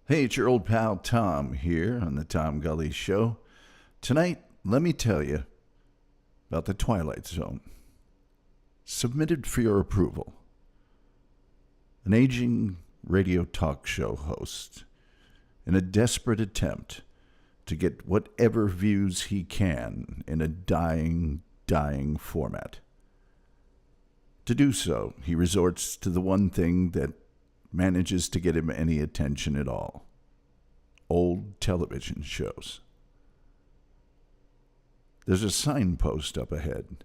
Hey, it's your old pal Tom here on the Tom Gulley Show. Tonight, let me tell you about the Twilight Zone. Submitted for your approval. An aging radio talk show host, in a desperate attempt to get whatever views he can in a dying format. To do so, he resorts to the one thing that manages to get him any attention at all. Old television shows. There's a signpost up ahead.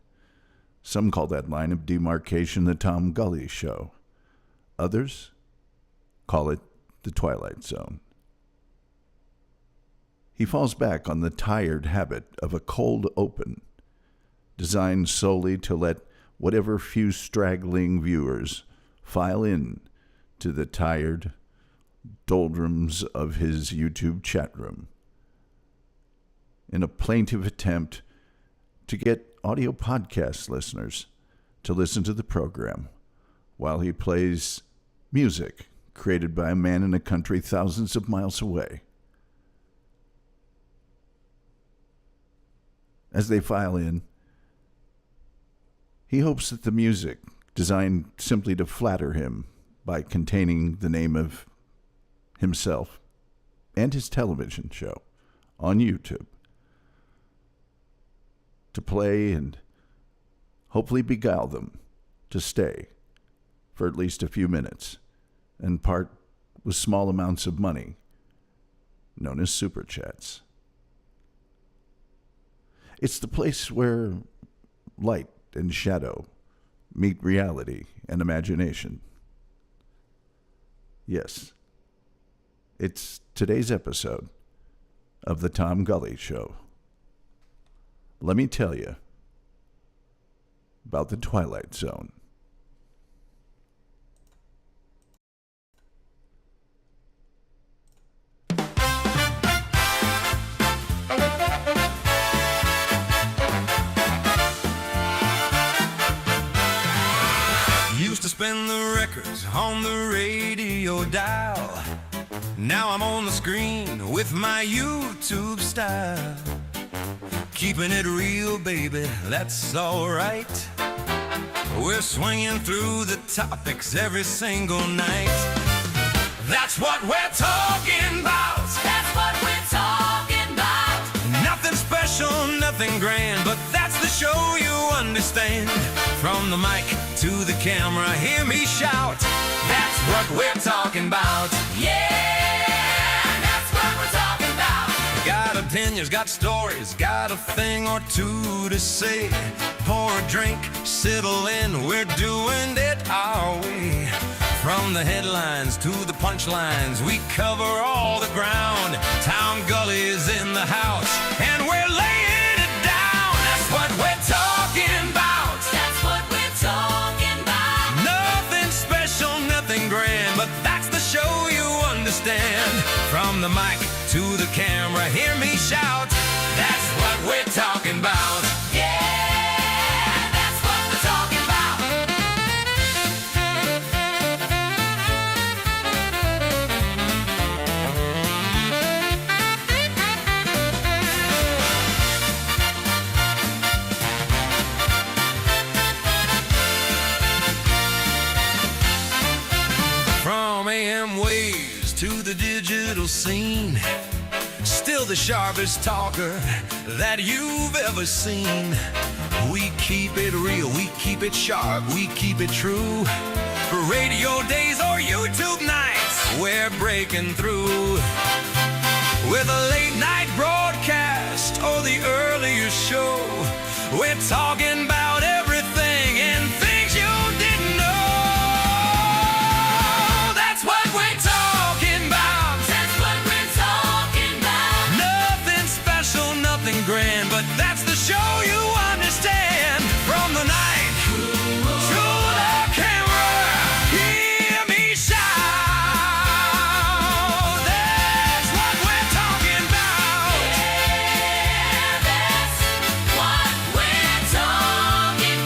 Some call that line of demarcation the Tom Gulley Show. Others call it the Twilight Zone. He falls back on the tired habit of a cold open, designed solely to let whatever few straggling viewers file in to the tired doldrums of his YouTube chat room, in a plaintive attempt to get audio podcast listeners to listen to the program while he plays music created by a man in a country thousands of miles away. As they file in, he hopes that the music, designed simply to flatter him by containing the name of himself and his television show on YouTube, to play and hopefully beguile them to stay for at least a few minutes and part with small amounts of money known as super chats. It's the place where light and shadow meet reality and imagination. Yes, it's today's episode of the Tom Gulley Show. Let me tell you about the Twilight Zone. Used to spin the records on the radio dial. Now I'm on the screen with my YouTube style. Keeping it real, baby, that's alright. We're swinging through the topics every single night. That's what we're talking about. That's what we're talking about. Nothing special, nothing grand, but that's the show you understand. From the mic to the camera, hear me shout. That's what we're talking about. Yeah, that's what we're talking about. Got opinions, got stories, got a thing or two to say. Pour a drink, settle in, we're doing it our way. From the headlines to the punchlines, we cover all the ground. Tom Gulley is in the house, and we're laying it down. That's what we're talking about. That's what we're talking about. Nothing special, nothing grand, but that's the show you understand. From the mic to the camera, hear me shout. That's what we're talking about. Yeah, that's what we're talking about. From AM waves to the digital scene, still the sharpest talker that you've ever seen. We keep it real, we keep it sharp, we keep it true. Radio days or YouTube nights, we're breaking through. With a late night broadcast or the earlier show, we're talking about everything and things you didn't know. That's what we're talking about. That's what we're talking about. Nothing special, nothing grand, but that's the show you understand. From the night to the camera, hear me shout. That's what we're talking about. Yeah, that's what we're talking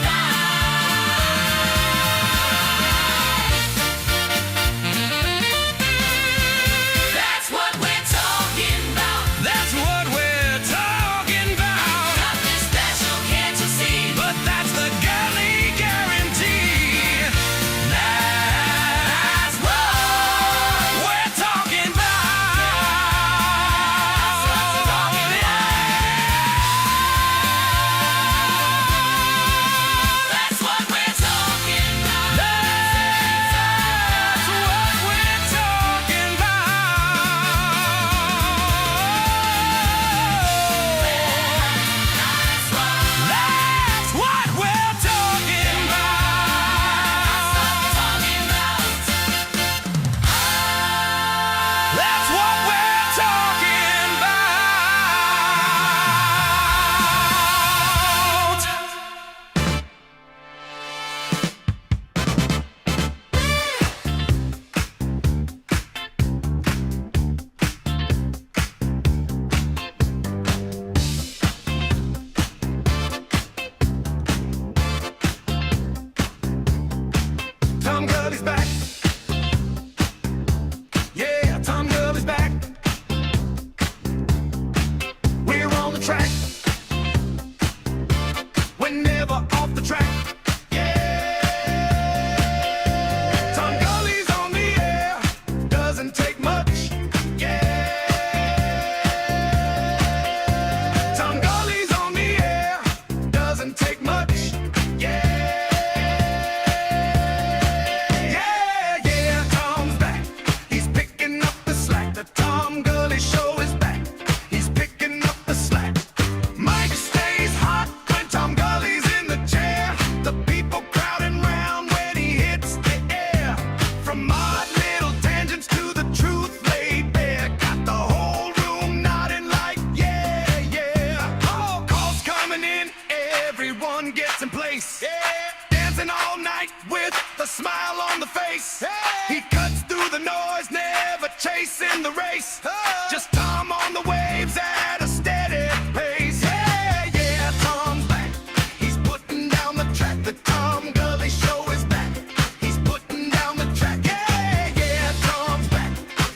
The Tom Gulley Show is back. He's putting down the track. Yeah, yeah, Tom's back.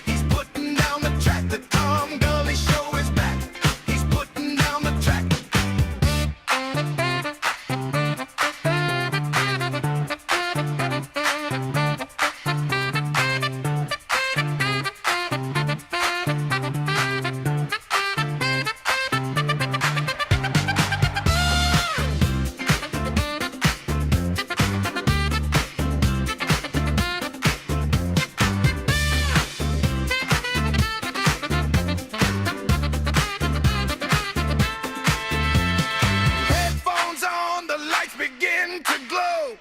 He's putting down the track. The Tom Gulley Show is back. He's putting down the track. Headphones on, the lights begin to glow.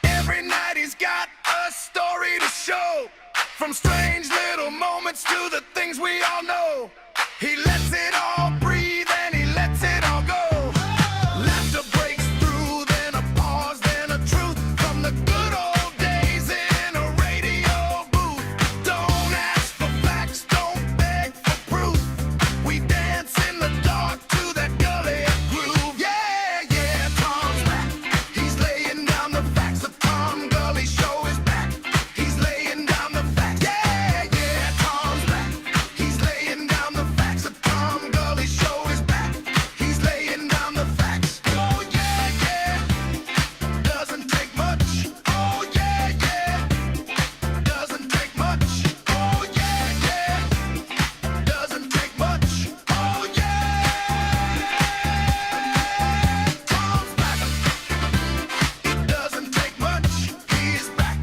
Every night he's got a story to show. From strange little moments to the things we all know. He lets it all breathe and he lets it all go. Laughter breaks through, then a pause, then a truth. From the good old days in a radio booth. Don't ask for facts, don't beg for proof. We dance in the dark to that gully groove. Yeah, yeah, Tom's back. He's laying down the facts. The Tom Gulley Show is back. He's laying down the facts. Yeah, yeah, Tom's back. He's laying down the facts. The Tom Gulley Show is back. He's laying down the facts. Oh yeah, yeah. Doesn't take much. Oh yeah, yeah. Doesn't take much. Oh yeah, yeah. Doesn't take much. Oh yeah. Tom's back. It doesn't take much. He's back.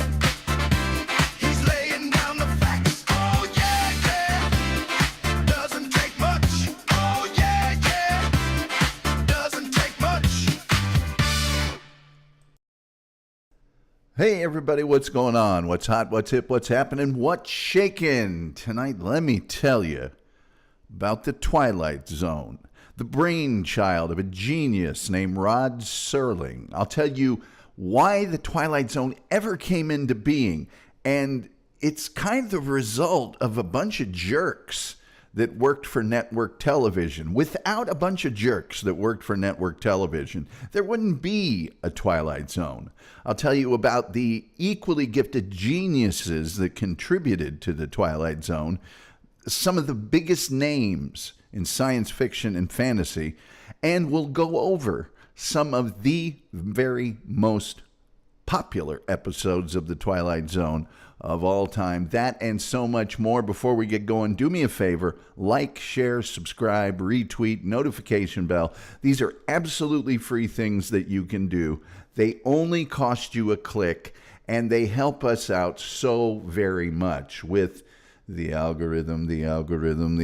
He's laying down the facts. Oh yeah, yeah. Doesn't take much. Oh yeah, yeah. Doesn't take much. Hey everybody, what's going on? What's hot? What's hip? What's happening? What's shaking? Tonight, let me tell you about the Twilight Zone, the brainchild of a genius named Rod Serling. I'll tell you why the Twilight Zone ever came into being, and it's kind of the result of a bunch of jerks that worked for network television. Without a bunch of jerks that worked for network television, there wouldn't be a Twilight Zone. I'll tell you about the equally gifted geniuses that contributed to the Twilight Zone, some of the biggest names in science fiction and fantasy, and we'll go over some of the very most popular episodes of the Twilight Zone of all time. That and so much more. Before we get going, do me a favor, like, share, subscribe, retweet, notification bell. These are absolutely free things that you can do. They only cost you a click, and they help us out so very much with the algorithm, the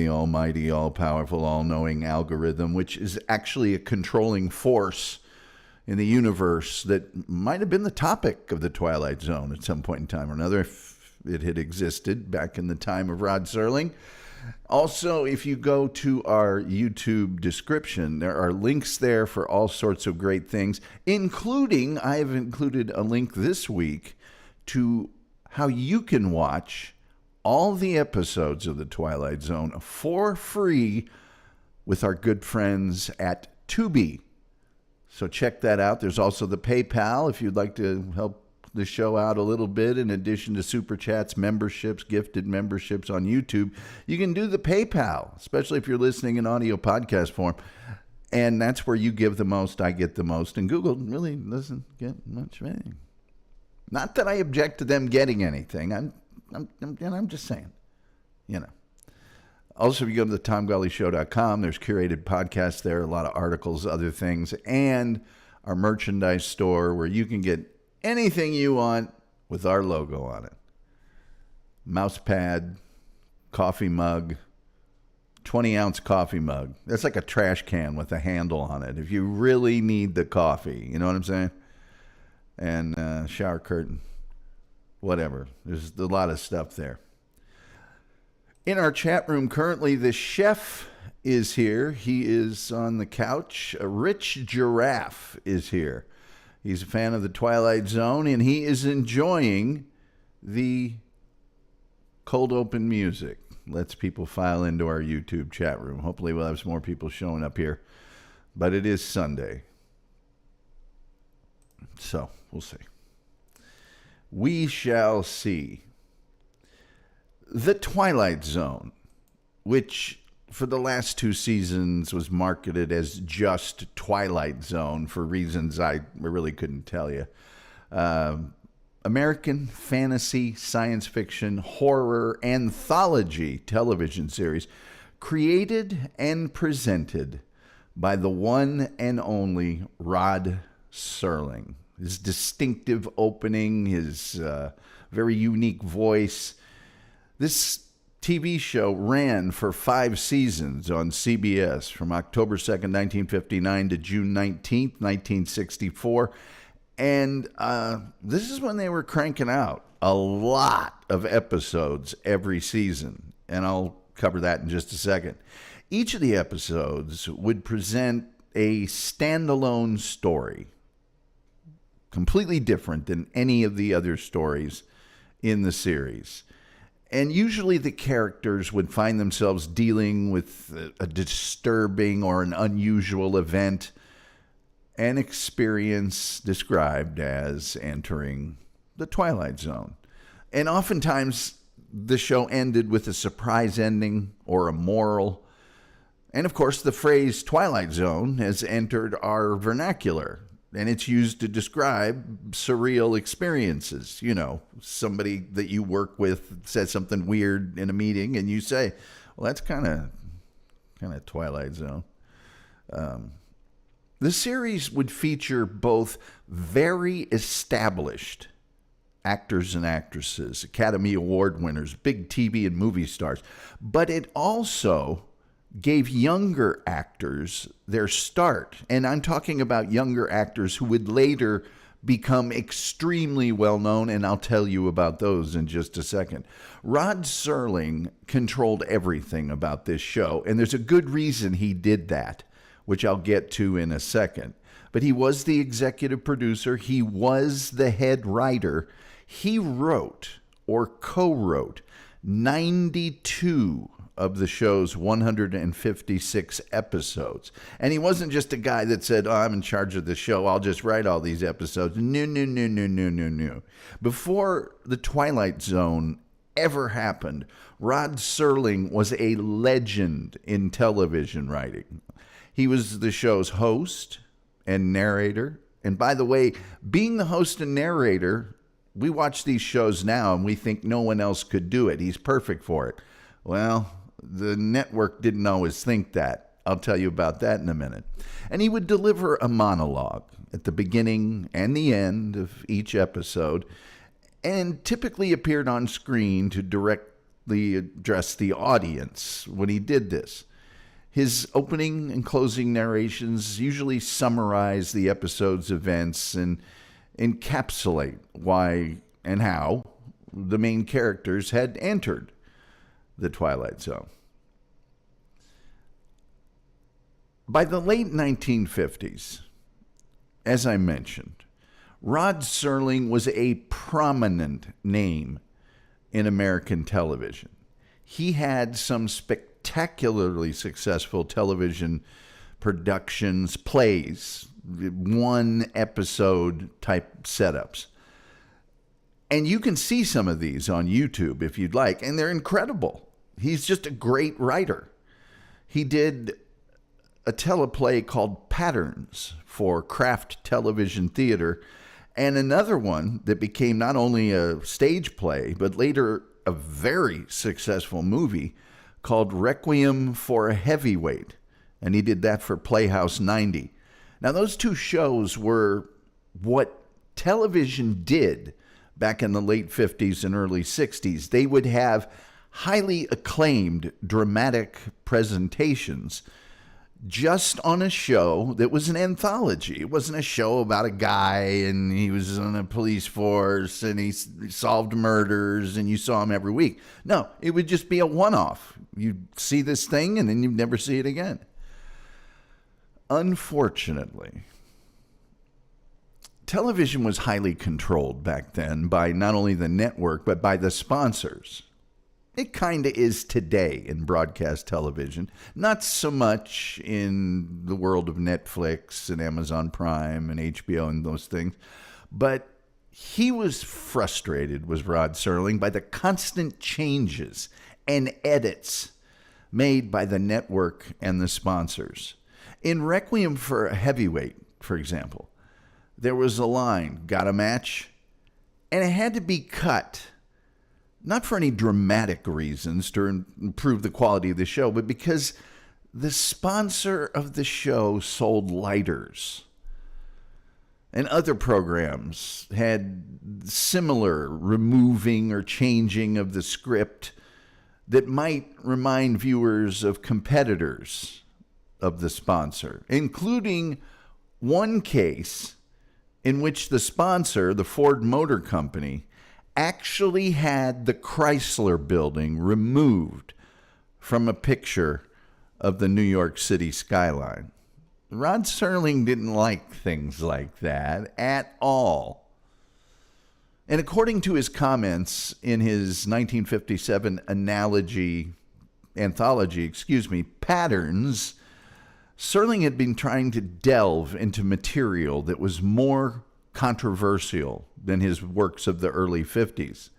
almighty, all-powerful, all-knowing algorithm, which is actually a controlling force in the universe that might have been the topic of the Twilight Zone at some point in time or another, if it had existed back in the time of Rod Serling. Also, if you go to our YouTube description, there are links there for all sorts of great things, including, I have included a link this week to how you can watch all the episodes of the Twilight Zone for free with our good friends at Tubi. So check that out. There's also the PayPal if you'd like to help the show out a little bit. In addition to super chats, memberships, gifted memberships on YouTube, you can do the PayPal, especially if you're listening in audio podcast form. And that's where you give the most, I get the most. And Google really doesn't get much money. Not that I object to them getting anything. I'm just saying, you know. Also, if you go to the TomGulleyShow.com, there's curated podcasts there, a lot of articles, other things, and our merchandise store where you can get anything you want with our logo on it. Mouse pad, coffee mug, 20-ounce coffee mug. That's like a trash can with a handle on it if you really need the coffee. You know what I'm saying? And shower curtain, whatever. There's a lot of stuff there. In our chat room currently, the chef is here. He is on the couch. A Rich Giraffe is here. He's a fan of the Twilight Zone, and he is enjoying the cold open music. Lets people file into our YouTube chat room. Hopefully we'll have some more people showing up here. But it is Sunday. So, we'll see. We shall see. The Twilight Zone, which for the last 2 seasons was marketed as just Twilight Zone for reasons I really couldn't tell you. American fantasy, science fiction, horror, anthology television series created and presented by the one and only Rod Serling. His distinctive opening, his very unique voice. This TV show ran for 5 seasons on CBS from October 2nd, 1959 to June 19th, 1964. And this is when they were cranking out a lot of episodes every season. And I'll cover that in just a second. Each of the episodes would present a standalone story, completely different than any of the other stories in the series. And usually the characters would find themselves dealing with a disturbing or an unusual event, an experience described as entering the Twilight Zone. And oftentimes the show ended with a surprise ending or a moral. And of course, the phrase Twilight Zone has entered our vernacular, and it's used to describe surreal experiences. You know, somebody that you work with says something weird in a meeting, and you say, well, that's kind of Twilight Zone. The series would feature both very established actors and actresses, Academy Award winners, big TV and movie stars, but it also gave younger actors their start. And I'm talking about younger actors who would later become extremely well known, and I'll tell you about those in just a second. Rod Serling controlled everything about this show, and there's a good reason he did that, which I'll get to in a second. But he was the executive producer. He was the head writer. He wrote or co-wrote 92 of the show's 156 episodes. And he wasn't just a guy that said, oh, I'm in charge of the show, I'll just write all these episodes. No. Before the Twilight Zone ever happened, Rod Serling was a legend in television writing. He was the show's host and narrator. And by the way, being the host and narrator, we watch these shows now and we think no one else could do it. He's perfect for it. Well, the network didn't always think that. I'll tell you about that in a minute. And he would deliver a monologue at the beginning and the end of each episode, and typically appeared on screen to directly address the audience when he did this. His opening and closing narrations usually summarize the episode's events and encapsulate why and how the main characters had entered the Twilight Zone. By the late 1950s, as I mentioned, Rod Serling was a prominent name in American television. He had some spectacularly successful television productions, plays, one episode type setups. And you can see some of these on YouTube if you'd like, and they're incredible. He's just a great writer. He did a teleplay called Patterns for Kraft Television Theater, and another one that became not only a stage play, but later a very successful movie called Requiem for a Heavyweight. And he did that for Playhouse 90. Now, those two shows were what television did back in the late 50s and early 60s. They would have highly acclaimed dramatic presentations just on a show that was an anthology. It wasn't a show about a guy and he was on a police force and he solved murders and you saw him every week. No, it would just be a one-off. You'd see this thing and then you'd never see it again. Unfortunately, television was highly controlled back then by not only the network, but by the sponsors. It kind of is today in broadcast television. Not so much in the world of Netflix and Amazon Prime and HBO and those things. But he was frustrated, was Rod Serling, by the constant changes and edits made by the network and the sponsors. In Requiem for a Heavyweight, for example, there was a line, got a match? And it had to be cut. Not for any dramatic reasons to improve the quality of the show, but because the sponsor of the show sold lighters. And other programs had similar removing or changing of the script that might remind viewers of competitors of the sponsor, including one case in which the sponsor, the Ford Motor Company, actually had the Chrysler Building removed from a picture of the New York City skyline. Rod Serling didn't like things like that at all. And according to his comments in his 1957 anthology, Patterns, Serling had been trying to delve into material that was more controversial than his works of the early 50s.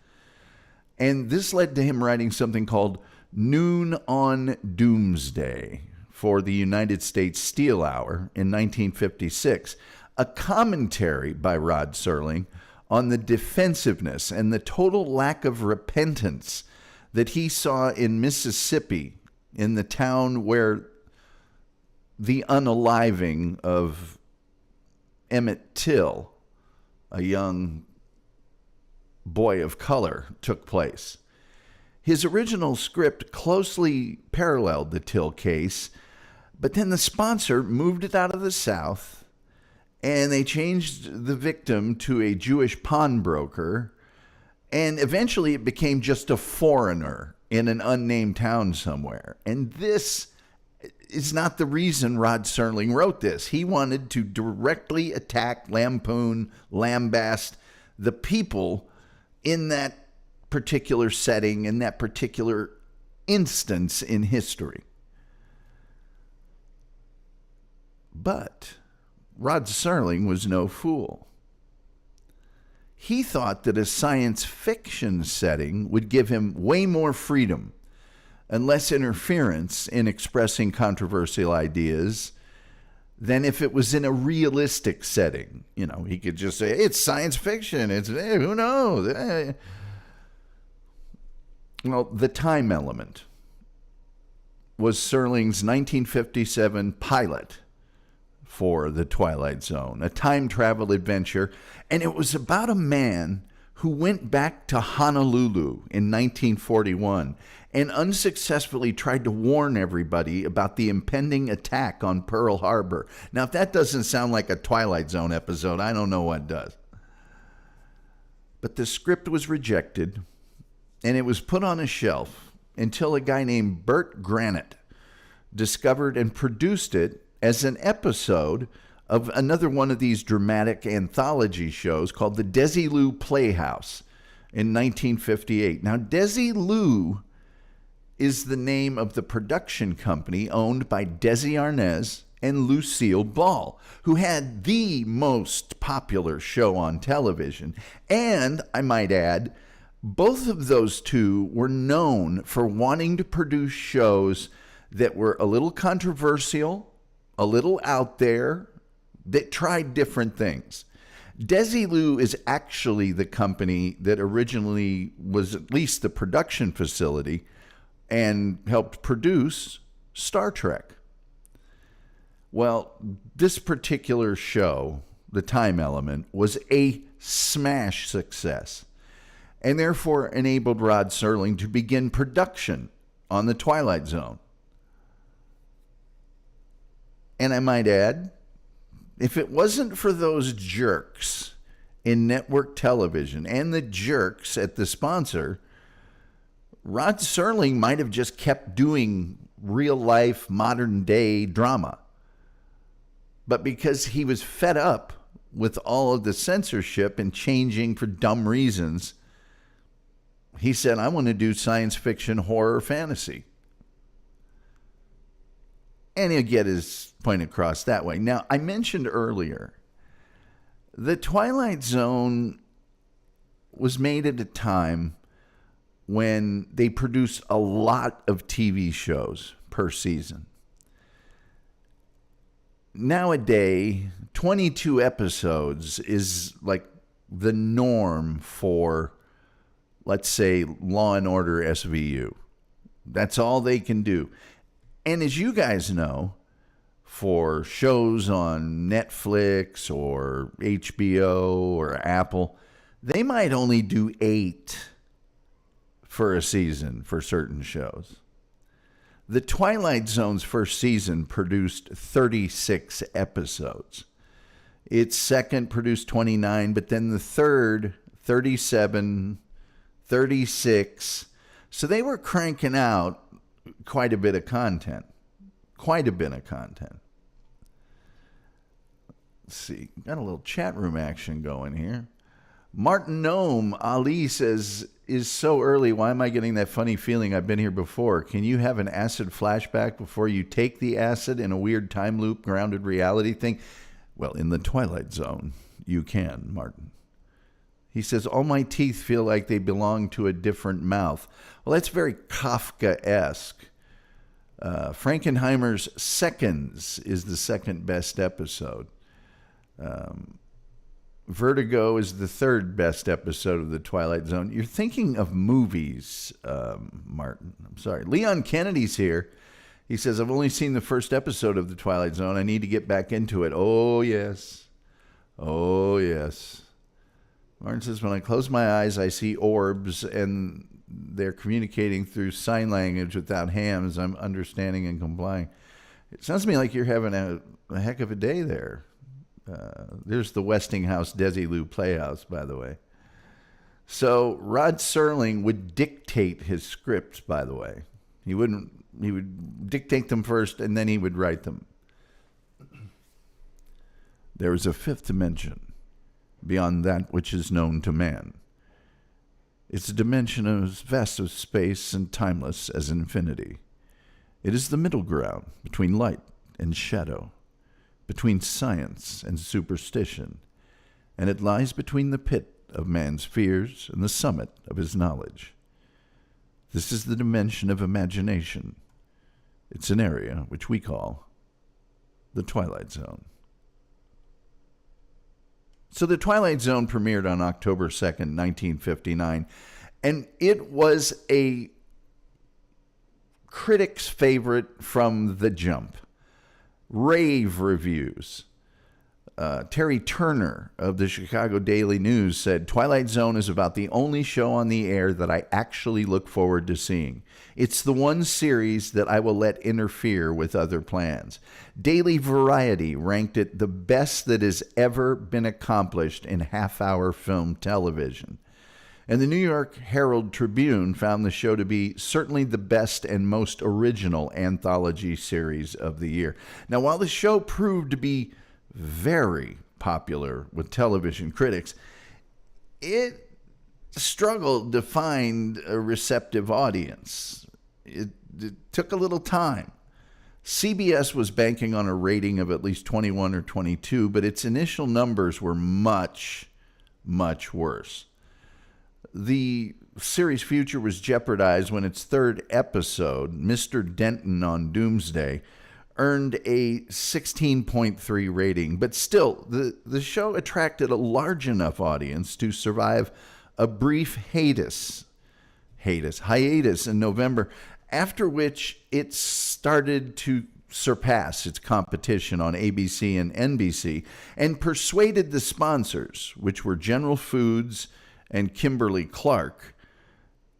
And this led to him writing something called Noon on Doomsday for the United States Steel Hour in 1956, a commentary by Rod Serling on the defensiveness and the total lack of repentance that he saw in Mississippi, in the town where the unaliving of Emmett Till, a young boy of color, took place. His original script closely paralleled the Till case, but then the sponsor moved it out of the South, and they changed the victim to a Jewish pawnbroker, and eventually it became just a foreigner in an unnamed town somewhere. And this is not the reason Rod Serling wrote this. He wanted to directly attack, lampoon, lambast the people in that particular setting, in that particular instance in history. But Rod Serling was no fool. He thought that a science fiction setting would give him way more freedom and less interference in expressing controversial ideas than if it was in a realistic setting. You know, he could just say, it's science fiction. It's, who knows? Well, the time element was Serling's 1957 pilot for the Twilight Zone, a time travel adventure, and it was about a man who went back to Honolulu in 1941 and unsuccessfully tried to warn everybody about the impending attack on Pearl Harbor. Now, if that doesn't sound like a Twilight Zone episode, I don't know what does. But the script was rejected, and it was put on a shelf until a guy named Burt Granite discovered and produced it as an episode of another one of these dramatic anthology shows called the Desilu Playhouse in 1958. Now, Desilu is the name of the production company owned by Desi Arnaz and Lucille Ball, who had the most popular show on television. And, I might add, both of those two were known for wanting to produce shows that were a little controversial, a little out there, that tried different things. Desilu is actually the company that originally was at least the production facility and helped produce Star Trek. Well, this particular show, The Time Element, was a smash success and therefore enabled Rod Serling to begin production on The Twilight Zone. And I might add, if it wasn't for those jerks in network television and the jerks at the sponsor, Rod Serling might have just kept doing real-life, modern-day drama. But because he was fed up with all of the censorship and changing for dumb reasons, He said, I want to do science fiction, horror, fantasy. And he'll get his point across that way. Now, I mentioned earlier, the Twilight Zone was made at a time when they produced a lot of TV shows per season. Nowadays, 22 episodes is like the norm for, let's say, Law and Order SVU. That's all they can do. And as you guys know, for shows on Netflix or HBO or Apple, they might only do 8 for a season for certain shows. The Twilight Zone's first season produced 36 episodes. Its second produced 29, but then the third, 37, 36. So they were cranking out quite a bit of content. Let's see. Got a little chat room action going here. Martin Nome Ali says, is so early. Why am I getting that funny feeling? I've been here before. Can you have an acid flashback before you take the acid in a weird time loop, grounded reality thing? Well, in the Twilight Zone, you can, Martin. He says, all my teeth feel like they belong to a different mouth. Well, that's very Kafka-esque. Frankenheimer's Seconds is the second best episode. Vertigo is the third best episode of The Twilight Zone. You're thinking of movies, Martin. I'm sorry. Leon Kennedy's here. He says, I've only seen the first episode of The Twilight Zone. I need to get back into it. Oh, yes. Oh, yes. Martin says, when I close my eyes, I see orbs, and they're communicating through sign language without hands. I'm understanding and complying. It sounds to me like you're having a heck of a day there. There's the Westinghouse Desilu Playhouse, by the way. So Rod Serling would dictate his scripts, by the way. He would dictate them first, and then he would write them. There is a fifth dimension beyond that which is known to man. It's a dimension as vast as space and timeless as infinity. It is the middle ground between light and shadow, between science and superstition, and it lies between the pit of man's fears and the summit of his knowledge. This is the dimension of imagination. It's an area which we call the Twilight Zone. So the Twilight Zone premiered on October 2nd, 1959, and it was a critic's favorite from the jump. Rave reviews. Terry Turner of the Chicago Daily News said, Twilight Zone is about the only show on the air that I actually look forward to seeing. It's the one series that I will let interfere with other plans. Daily Variety ranked it the best that has ever been accomplished in half-hour film television. And the New York Herald Tribune found the show to be certainly the best and most original anthology series of the year. Now, while the show proved to be very popular with television critics, it struggled to find a receptive audience. It took a little time. CBS was banking on a rating of at least 21 or 22, but its initial numbers were much, much worse. The series' future was jeopardized when its third episode, Mr. Denton on Doomsday, earned a 16.3 rating. But still, the show attracted a large enough audience to survive a brief hiatus in November, after which it started to surpass its competition on ABC and NBC and persuaded the sponsors, which were General Foods and Kimberly-Clark,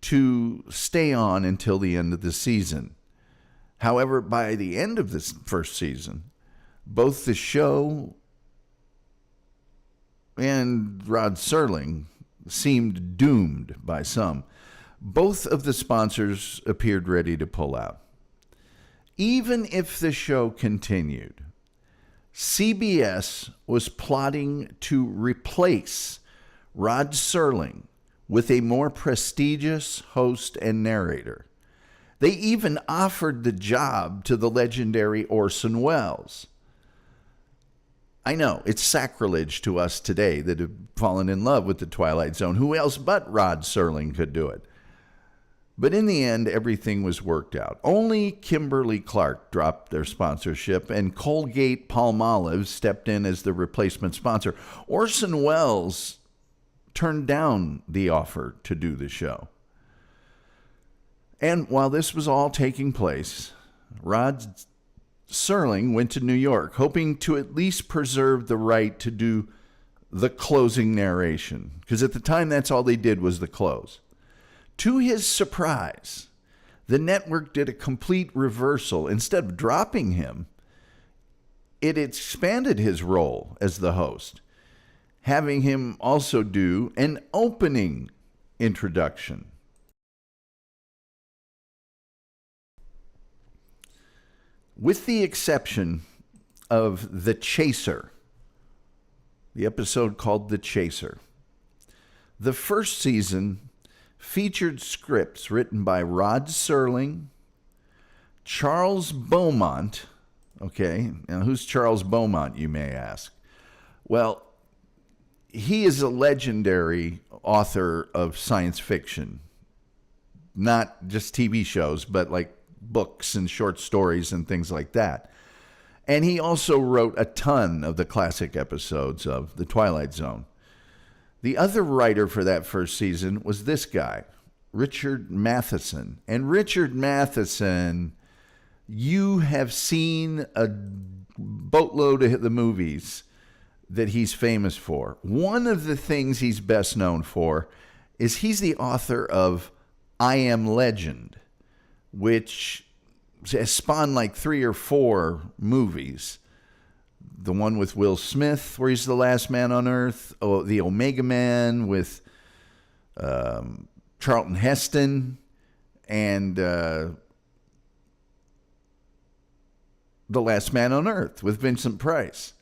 to stay on until the end of the season. However, by the end of this first season, both the show and Rod Serling seemed doomed by some. Both of the sponsors appeared ready to pull out. Even if the show continued, CBS was plotting to replace Rod Serling with a more prestigious host and narrator. They even offered the job to the legendary Orson Welles. I know, it's sacrilege to us today that have fallen in love with the Twilight Zone. Who else but Rod Serling could do it? But in the end, everything was worked out. Only Kimberly-Clark dropped their sponsorship, and Colgate-Palmolive stepped in as the replacement sponsor. Orson Welles turned down the offer to do the show. And while this was all taking place, Rod Serling went to New York, hoping to at least preserve the right to do the closing narration, because at the time, that's all they did was the close. To his surprise, the network did a complete reversal. Instead of dropping him, it expanded his role as the host, having him also do an opening introduction. With the exception of The Chaser, the episode called The Chaser, the first season featured scripts written by Rod Serling, Charles Beaumont. Okay, now who's Charles Beaumont, you may ask? Well, he is a legendary author of science fiction, not just TV shows, but like books and short stories and things like that. And he also wrote a ton of the classic episodes of The Twilight Zone. The other writer for that first season was this guy, Richard Matheson. And Richard Matheson, you have seen a boatload of the movies that he's famous for. One of the things he's best known for is he's the author of I Am Legend, which has spawned like 3 or 4 movies. The one with Will Smith, where he's the last man on Earth. Oh, the Omega Man with Charlton Heston. And The Last Man on Earth with Vincent Price.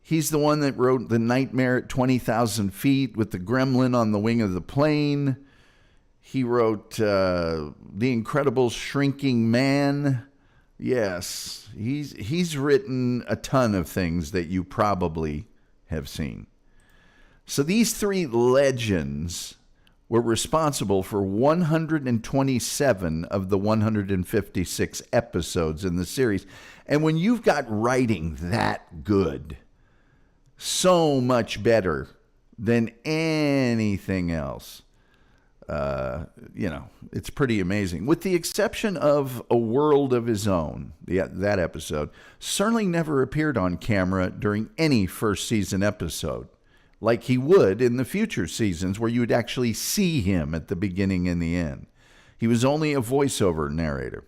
He's the one that wrote The Nightmare at 20,000 Feet with the gremlin on the wing of the plane. He wrote The Incredible Shrinking Man. Yes, he's written a ton of things that you probably have seen. So these 3 legends were responsible for 127 of the 156 episodes in the series. And when you've got writing that good, so much better than anything else, it's pretty amazing. With the exception of A World of His Own, that episode, Serling never appeared on camera during any first season episode, like he would in the future seasons where you would actually see him at the beginning and the end. He was only a voiceover narrator.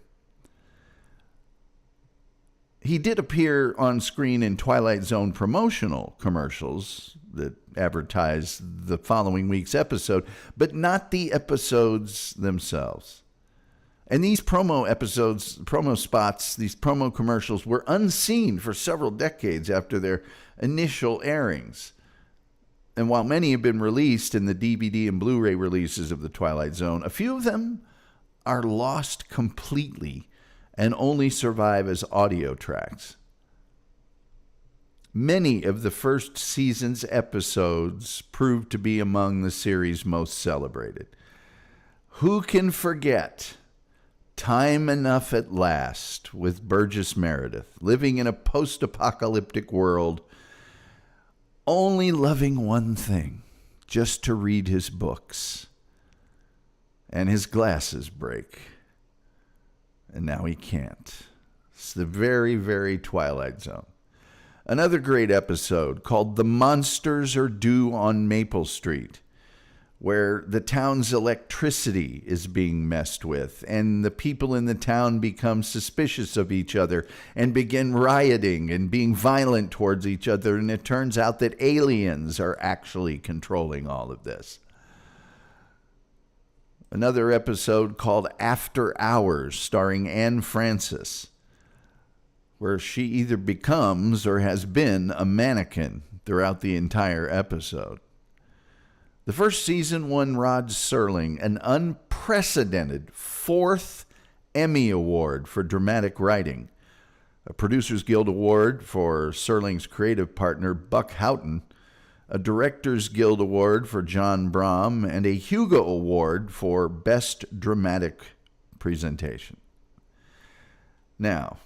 He did appear on screen in Twilight Zone promotional commercials that advertised the following week's episode, but not the episodes themselves. And these promo episodes, promo spots, these promo commercials were unseen for several decades after their initial airings. And while many have been released in the DVD and Blu-ray releases of The Twilight Zone, a few of them are lost completely and only survive as audio tracks. Many of the first season's episodes proved to be among the series' most celebrated. Who can forget Time Enough at Last with Burgess Meredith, living in a post-apocalyptic world, only loving one thing, just to read his books. And his glasses break. And now he can't. It's the very, very Twilight Zone. Another great episode called The Monsters Are Due on Maple Street, where the town's electricity is being messed with, and the people in the town become suspicious of each other and begin rioting and being violent towards each other, and it turns out that aliens are actually controlling all of this. Another episode called After Hours, starring Anne Francis, where she either becomes or has been a mannequin throughout the entire episode. The first season won Rod Serling an unprecedented 4th Emmy Award for dramatic writing, a Producers Guild Award for Serling's creative partner Buck Houghton, a Directors Guild Award for John Brom, and a Hugo Award for Best Dramatic Presentation. Now,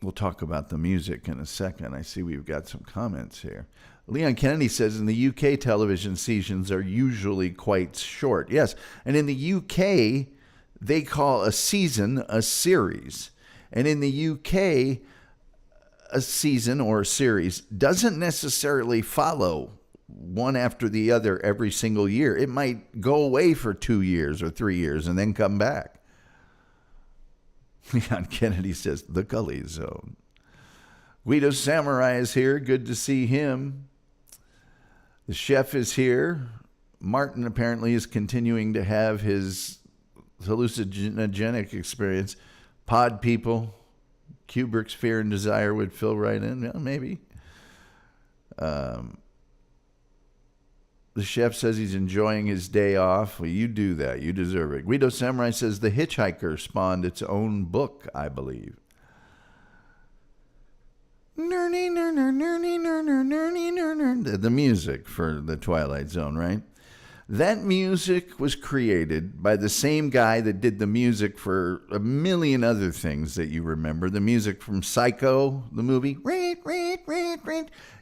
we'll talk about the music in a second. I see we've got some comments here. Leon Kennedy says in the UK, television seasons are usually quite short. Yes, and in the UK, they call a season a series. And in the UK, a season or a series doesn't necessarily follow one after the other every single year. It might go away for 2 years or 3 years and then come back. Leon Kennedy says, the Gulley Zone. Guido Samurai is here. Good to see him. The chef is here. Martin apparently is continuing to have his hallucinogenic experience. Pod people. Kubrick's Fear and Desire would fill right in. Yeah, maybe. The chef says he's enjoying his day off. Well, you do that. You deserve it. Guido Samurai says The Hitchhiker spawned its own book, I believe. The music for the Twilight Zone, right? That music was created by the same guy that did the music for a million other things that you remember. The music from Psycho, the movie.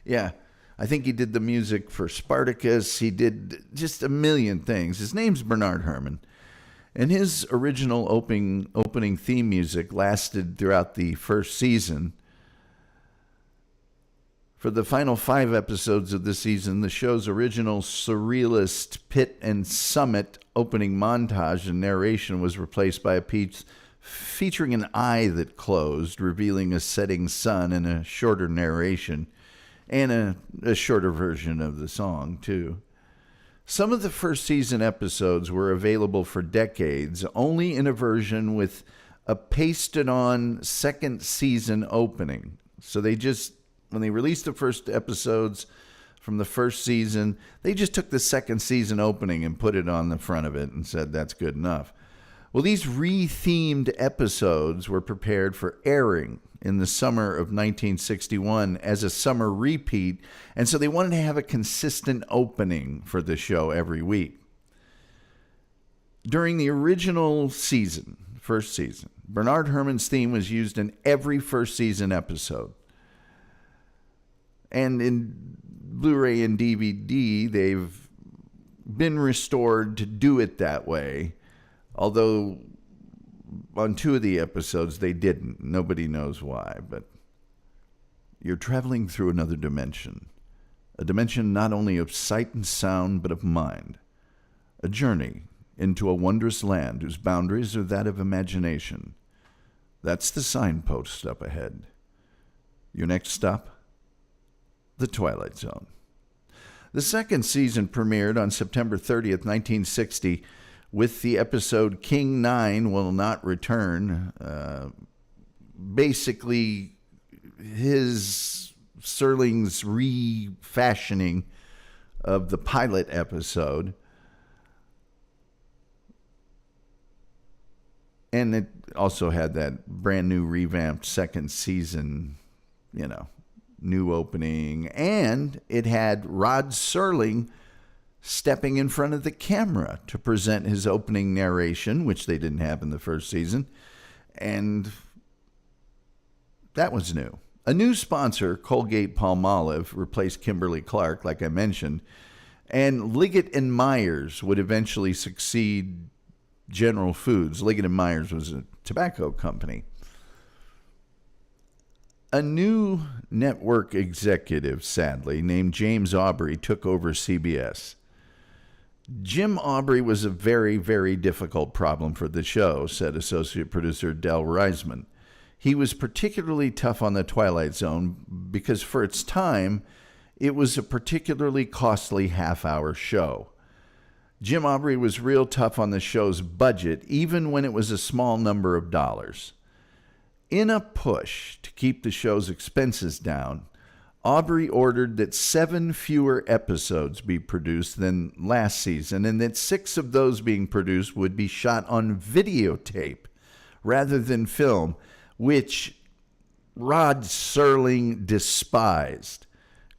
Yeah, I think he did the music for Spartacus. He did just a million things. His name's Bernard Herrmann. And his original opening theme music lasted throughout the first season. For the final 5 episodes of the season, the show's original surrealist pit and summit opening montage and narration was replaced by a piece featuring an eye that closed, revealing a setting sun, and a shorter narration, and a shorter version of the song, too. Some of the first season episodes were available for decades, only in a version with a pasted-on second season opening. So when they released the first episodes from the first season, they just took the second season opening and put it on the front of it and said that's good enough. Well, these re-themed episodes were prepared for airing in the summer of 1961 as a summer repeat, and so they wanted to have a consistent opening for the show every week. During the original season, first season, Bernard Herrmann's theme was used in every first season episode. And in Blu-ray and DVD, they've been restored to do it that way. Although on 2 of the episodes, they didn't. Nobody knows why. But you're traveling through another dimension. A dimension not only of sight and sound, but of mind. A journey into a wondrous land whose boundaries are that of imagination. That's the signpost up ahead. Your next stop? The Twilight Zone. The second season premiered on September 30th, 1960, with the episode King 9 Will Not Return. Basically, Serling's refashioning of the pilot episode. And it also had that brand new revamped second season, new opening, and it had Rod Serling stepping in front of the camera to present his opening narration, which they didn't have in the first season, and that was new. A new sponsor, Colgate-Palmolive, replaced Kimberly-Clark, like I mentioned, and Liggett & Myers would eventually succeed General Foods. Liggett & Myers was a tobacco company. A new network executive, sadly, named James Aubrey, took over CBS. Jim Aubrey was a very, very difficult problem for the show, said associate producer Del Reisman. He was particularly tough on the Twilight Zone because for its time, it was a particularly costly half-hour show. Jim Aubrey was real tough on the show's budget, even when it was a small number of dollars. In a push to keep the show's expenses down, Aubrey ordered that 7 fewer episodes be produced than last season, and that 6 of those being produced would be shot on videotape rather than film, which Rod Serling despised,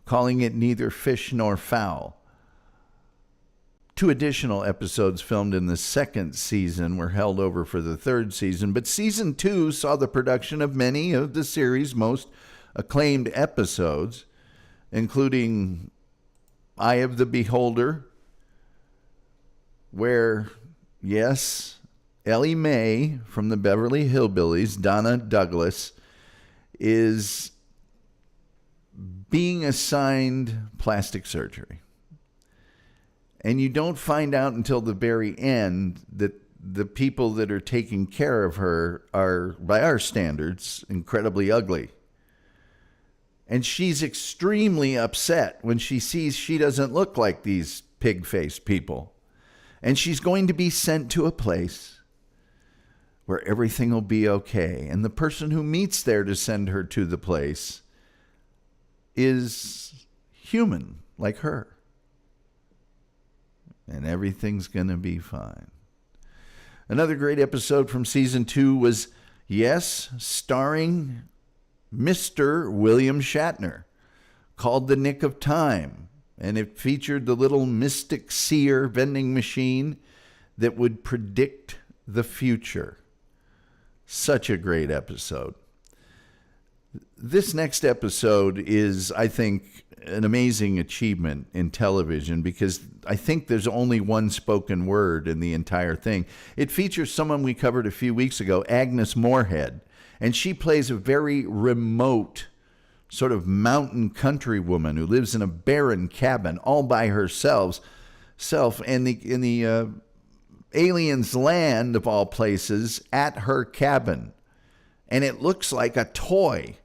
calling it neither fish nor fowl. 2 additional episodes filmed in the second season were held over for the third season, but season 2 saw the production of many of the series' most acclaimed episodes, including Eye of the Beholder, where, yes, Ellie Mae from the Beverly Hillbillies, Donna Douglas, is being assigned plastic surgery. And you don't find out until the very end that the people that are taking care of her are, by our standards, incredibly ugly. And she's extremely upset when she sees she doesn't look like these pig-faced people. And she's going to be sent to a place where everything will be okay. And the person who meets there to send her to the place is human, like her. And everything's going to be fine. Another great episode from season 2 was, yes, starring Mr. William Shatner, called The Nick of Time. And it featured the little mystic seer vending machine that would predict the future. Such a great episode. This next episode is, I think, an amazing achievement in television because I think there's only one spoken word in the entire thing. It features someone we covered a few weeks ago, Agnes Moorehead, and she plays a very remote sort of mountain country woman who lives in a barren cabin all by herself. And in the aliens land, of all places, at her cabin. And it looks like a toy.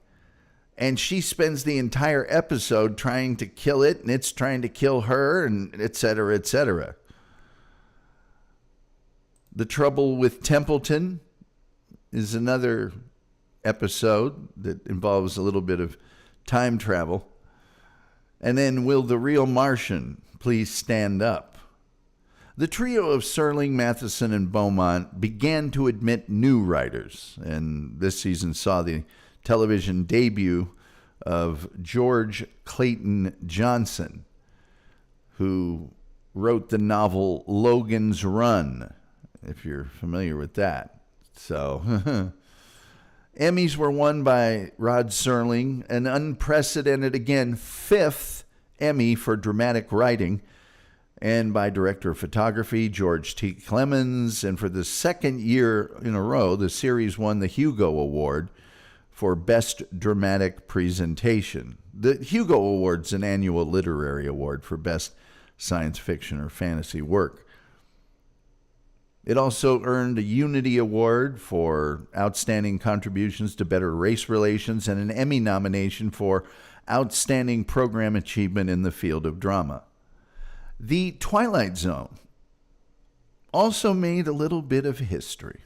And she spends the entire episode trying to kill it, and it's trying to kill her, and et cetera, et cetera. The Trouble with Templeton is another episode that involves a little bit of time travel. And then, Will the Real Martian Please Stand Up? The trio of Serling, Matheson, and Beaumont began to admit new writers, and this season saw the television debut of George Clayton Johnson, who wrote the novel Logan's Run, if you're familiar with that. So, Emmys were won by Rod Serling, an unprecedented, again, 5th Emmy for dramatic writing, and by director of photography, George T. Clemens. And for the second year in a row, the series won the Hugo Award for Best Dramatic Presentation. The Hugo Award's an annual literary award for best science fiction or fantasy work. It also earned a Unity Award for outstanding contributions to better race relations and an Emmy nomination for outstanding program achievement in the field of drama. The Twilight Zone also made a little bit of history.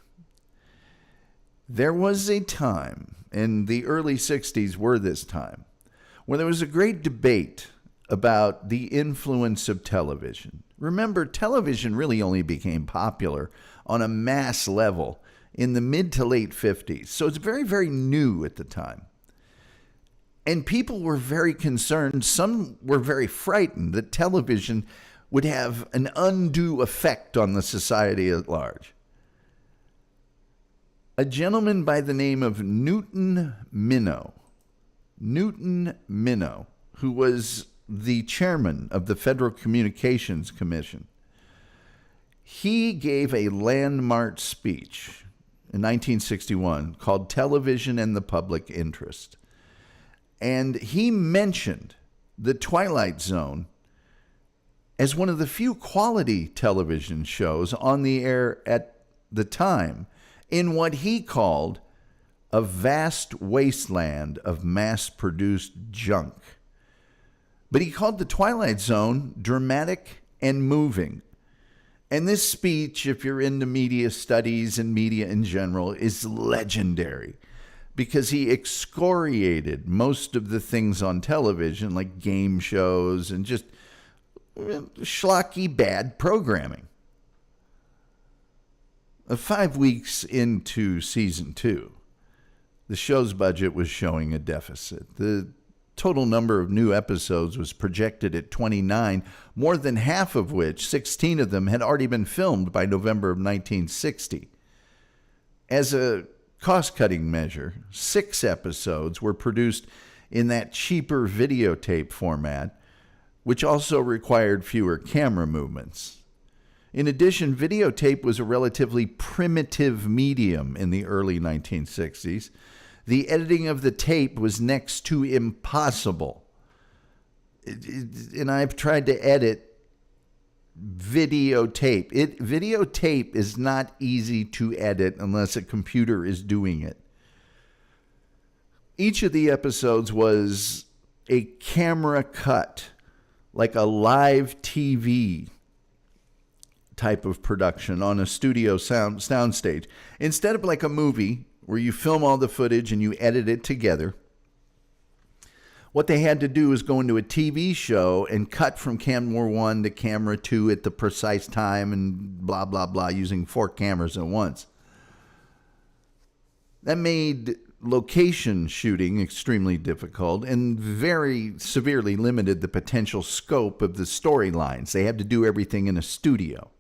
There was a time, and the early 60s were this time, when there was a great debate about the influence of television. Remember, television really only became popular on a mass level in the mid to late 50s, so it's very, very new at the time. And people were very concerned, some were very frightened that television would have an undue effect on the society at large. A gentleman by the name of Newton Minow, who was the chairman of the Federal Communications Commission, he gave a landmark speech in 1961 called Television and the Public Interest. And he mentioned the Twilight Zone as one of the few quality television shows on the air at the time in what he called a vast wasteland of mass-produced junk. But he called the Twilight Zone dramatic and moving. And this speech, if you're into media studies and media in general, is legendary because he excoriated most of the things on television, like game shows and just schlocky bad programming. 5 weeks into season 2, the show's budget was showing a deficit. The total number of new episodes was projected at 29, more than half of which, 16 of them, had already been filmed by November of 1960. As a cost-cutting measure, 6 episodes were produced in that cheaper videotape format, which also required fewer camera movements. In addition, videotape was a relatively primitive medium in the early 1960s. The editing of the tape was next to impossible. And I've tried to edit videotape. Videotape is not easy to edit unless a computer is doing it. Each of the episodes was a camera cut, like a live TV type of production on a studio soundstage. Instead of like a movie where you film all the footage and you edit it together, what they had to do is go into a TV show and cut from camera 1 to camera 2 at the precise time and blah, blah, blah, using 4 cameras at once. That made location shooting extremely difficult and very severely limited the potential scope of the storylines. They had to do everything in a studio.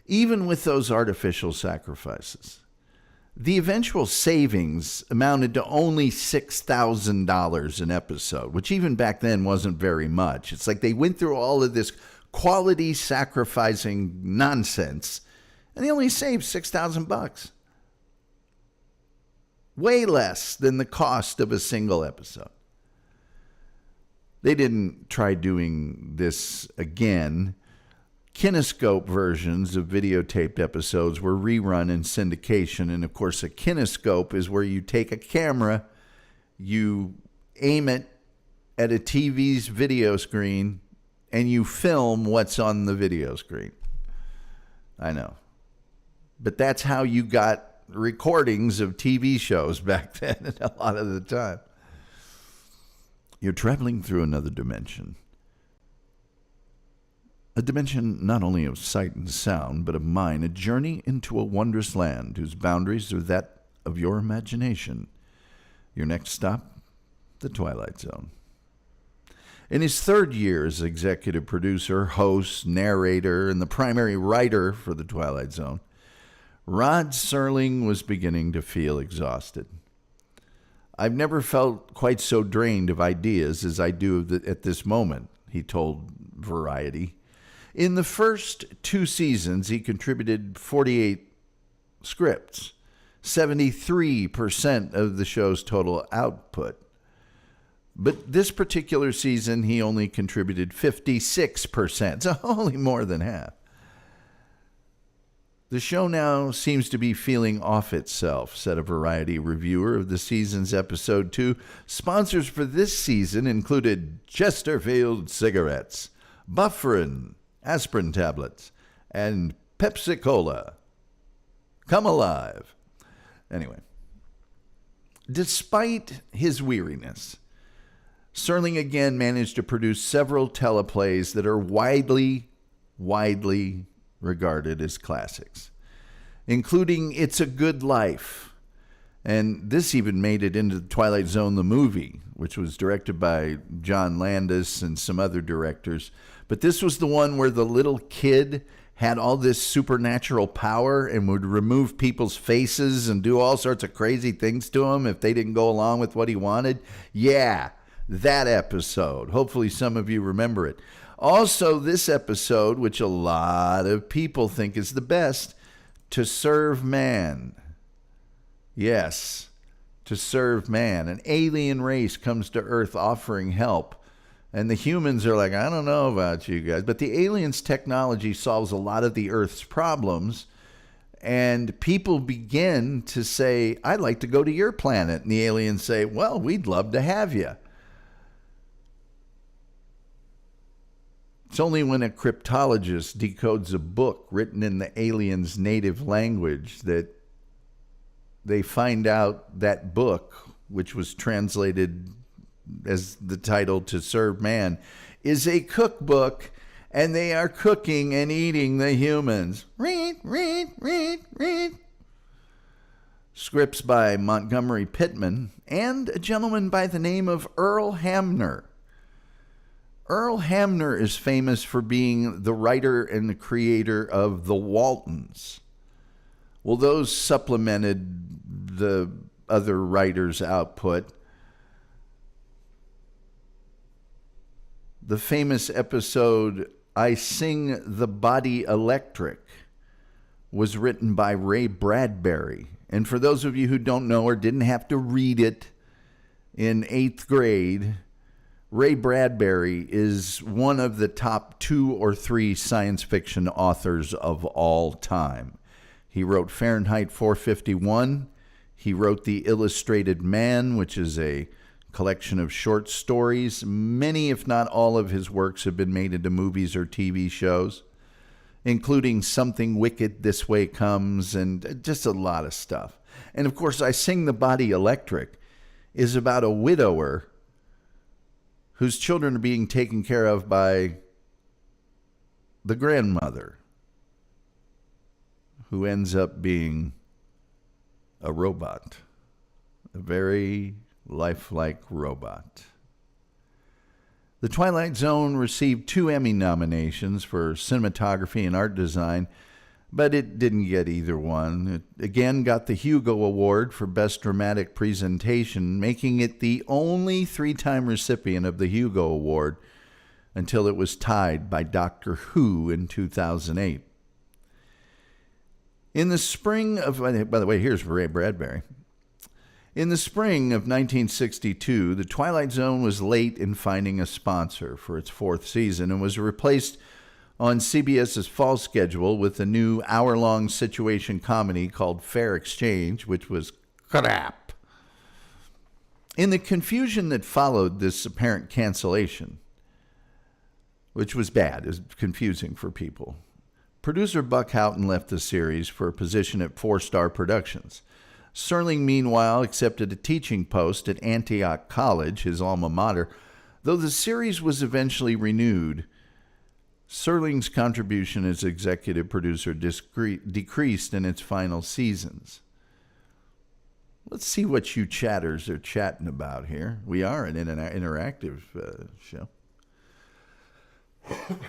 Even with those artificial sacrifices, the eventual savings amounted to only $6,000 an episode, which even back then wasn't very much. It's like they went through all of this quality sacrificing nonsense, and they only saved $6,000. Way less than the cost of a single episode. They didn't try doing this again. Kinescope versions of videotaped episodes were rerun in syndication. And of course, a kinescope is where you take a camera, you aim it at a TV's video screen, and you film what's on the video screen. I know. But that's how you got recordings of TV shows back then, a lot of the time. You're traveling through another dimension. A dimension not only of sight and sound, but of mind, a journey into a wondrous land whose boundaries are that of your imagination. Your next stop, the Twilight Zone. In his 3rd year as executive producer, host, narrator, and the primary writer for the Twilight Zone, Rod Serling was beginning to feel exhausted. I've never felt quite so drained of ideas as I do at this moment, he told Variety. In the first 2 seasons, he contributed 48 scripts, 73% of the show's total output. But this particular season, he only contributed 56%, so only more than half. The show now seems to be feeling off itself, said a Variety reviewer of the season's episode 2. Sponsors for this season included Chesterfield cigarettes, Bufferin aspirin tablets, and Pepsi-Cola. Come alive. Anyway, despite his weariness, Serling again managed to produce several teleplays that are widely regarded as classics, including It's a Good Life. And this even made it into the Twilight Zone, the movie, which was directed by John Landis and some other directors. But this was the one where the little kid had all this supernatural power and would remove people's faces and do all sorts of crazy things to them if they didn't go along with what he wanted. Yeah, that episode. Hopefully some of you remember it. Also, this episode, which a lot of people think is the best, To Serve Man. Yes, to serve man. An alien race comes to Earth offering help. And the humans are like, I don't know about you guys. But the aliens' technology solves a lot of the Earth's problems. And people begin to say, I'd like to go to your planet. And the aliens say, well, we'd love to have you. It's only when a cryptologist decodes a book written in the alien's native language that they find out that book, which was translated as the title To Serve Man, is a cookbook, and they are cooking and eating the humans. Read. Scripts by Montgomery Pittman and a gentleman by the name of Earl Hamner. Earl Hamner is famous for being the writer and the creator of The Waltons. Well, those supplemented the other writers' output. The famous episode, I Sing the Body Electric, was written by Ray Bradbury. And for those of you who don't know or didn't have to read it in 8th grade, Ray Bradbury is one of the top 2 or 3 science fiction authors of all time. He wrote Fahrenheit 451. He wrote The Illustrated Man, which is a collection of short stories. Many, if not all, of his works have been made into movies or TV shows, including Something Wicked This Way Comes, and just a lot of stuff. And of course, I Sing the Body Electric is about a widower whose children are being taken care of by the grandmother, who ends up being a robot, a very lifelike robot. The Twilight Zone received 2 Emmy nominations for cinematography and art design, but it didn't get either one. It again got the Hugo Award for Best Dramatic Presentation, making it the only 3-time recipient of the Hugo Award until it was tied by Doctor Who in 2008. In the spring of, by the way, here's Ray Bradbury. In the spring of 1962, The Twilight Zone was late in finding a sponsor for its 4th season and was replaced on CBS's fall schedule with a new hour-long situation comedy called Fair Exchange, which was crap. In the confusion that followed this apparent cancellation, which was bad, it was confusing for people, producer Buck Houghton left the series for a position at 4-Star Productions. Serling, meanwhile, accepted a teaching post at Antioch College, his alma mater. Though the series was eventually renewed, Serling's contribution as executive producer decreased in its final seasons. Let's see what you chatters are chatting about here. We are an interactive show.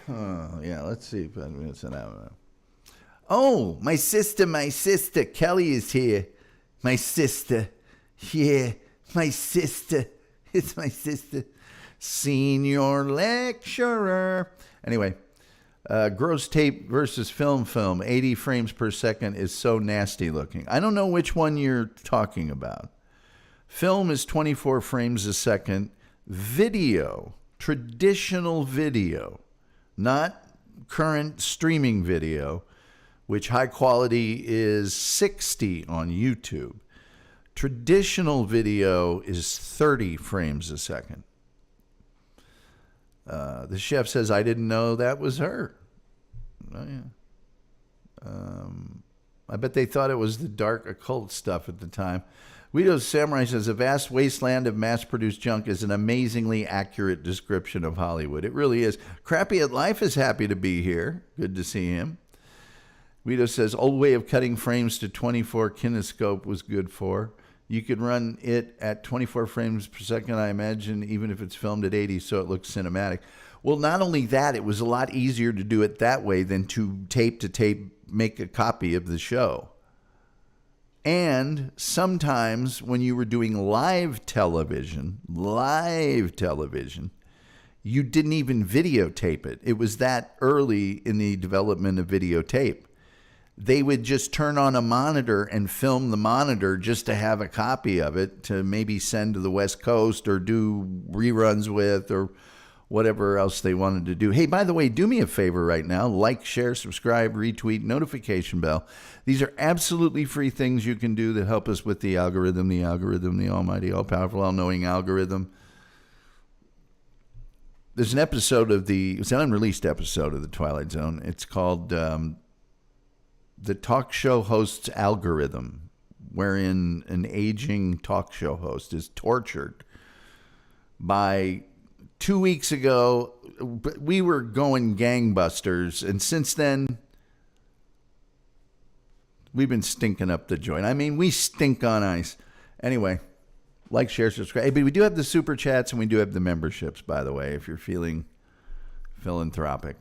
Yeah, let's see. Oh, my sister, Kelly is here. My sister. Yeah, my sister. It's my sister. Senior lecturer. Anyway, gross tape versus film. 80 frames per second is so nasty looking. I don't know which one you're talking about. Film is 24 frames a second. Video, traditional video, not current streaming video, which high quality is 60 on YouTube. Traditional video is 30 frames a second. The chef says, I didn't know that was her. Oh, yeah. I bet they thought it was the dark occult stuff at the time. Guido Samurai says, a vast wasteland of mass-produced junk is an amazingly accurate description of Hollywood. It really is. Crappy at Life is happy to be here. Good to see him. Guido says, old way of cutting frames to 24 kinescope was good for. You could run it at 24 frames per second, I imagine, even if it's filmed at 80, so it looks cinematic. Well, not only that, it was a lot easier to do it that way than to tape make a copy of the show. And sometimes when you were doing live television, you didn't even videotape it. It was that early in the development of videotape. They would just turn on a monitor and film the monitor just to have a copy of it to maybe send to the West Coast or do reruns with or whatever else they wanted to do. Hey, by the way, do me a favor right now. Like, share, subscribe, retweet, notification bell. These are absolutely free things you can do that help us with the algorithm, the almighty, all-powerful, all-knowing algorithm. There's an episode of it's an unreleased episode of The Twilight Zone. It's called The Talk Show Host's Algorithm, wherein an aging talk show host is tortured by 2 weeks ago. We were going gangbusters, and since then, we've been stinking up the joint. I mean, we stink on ice. Anyway, like, share, subscribe. Hey, but we do have the super chats and we do have the memberships, by the way, if you're feeling philanthropic.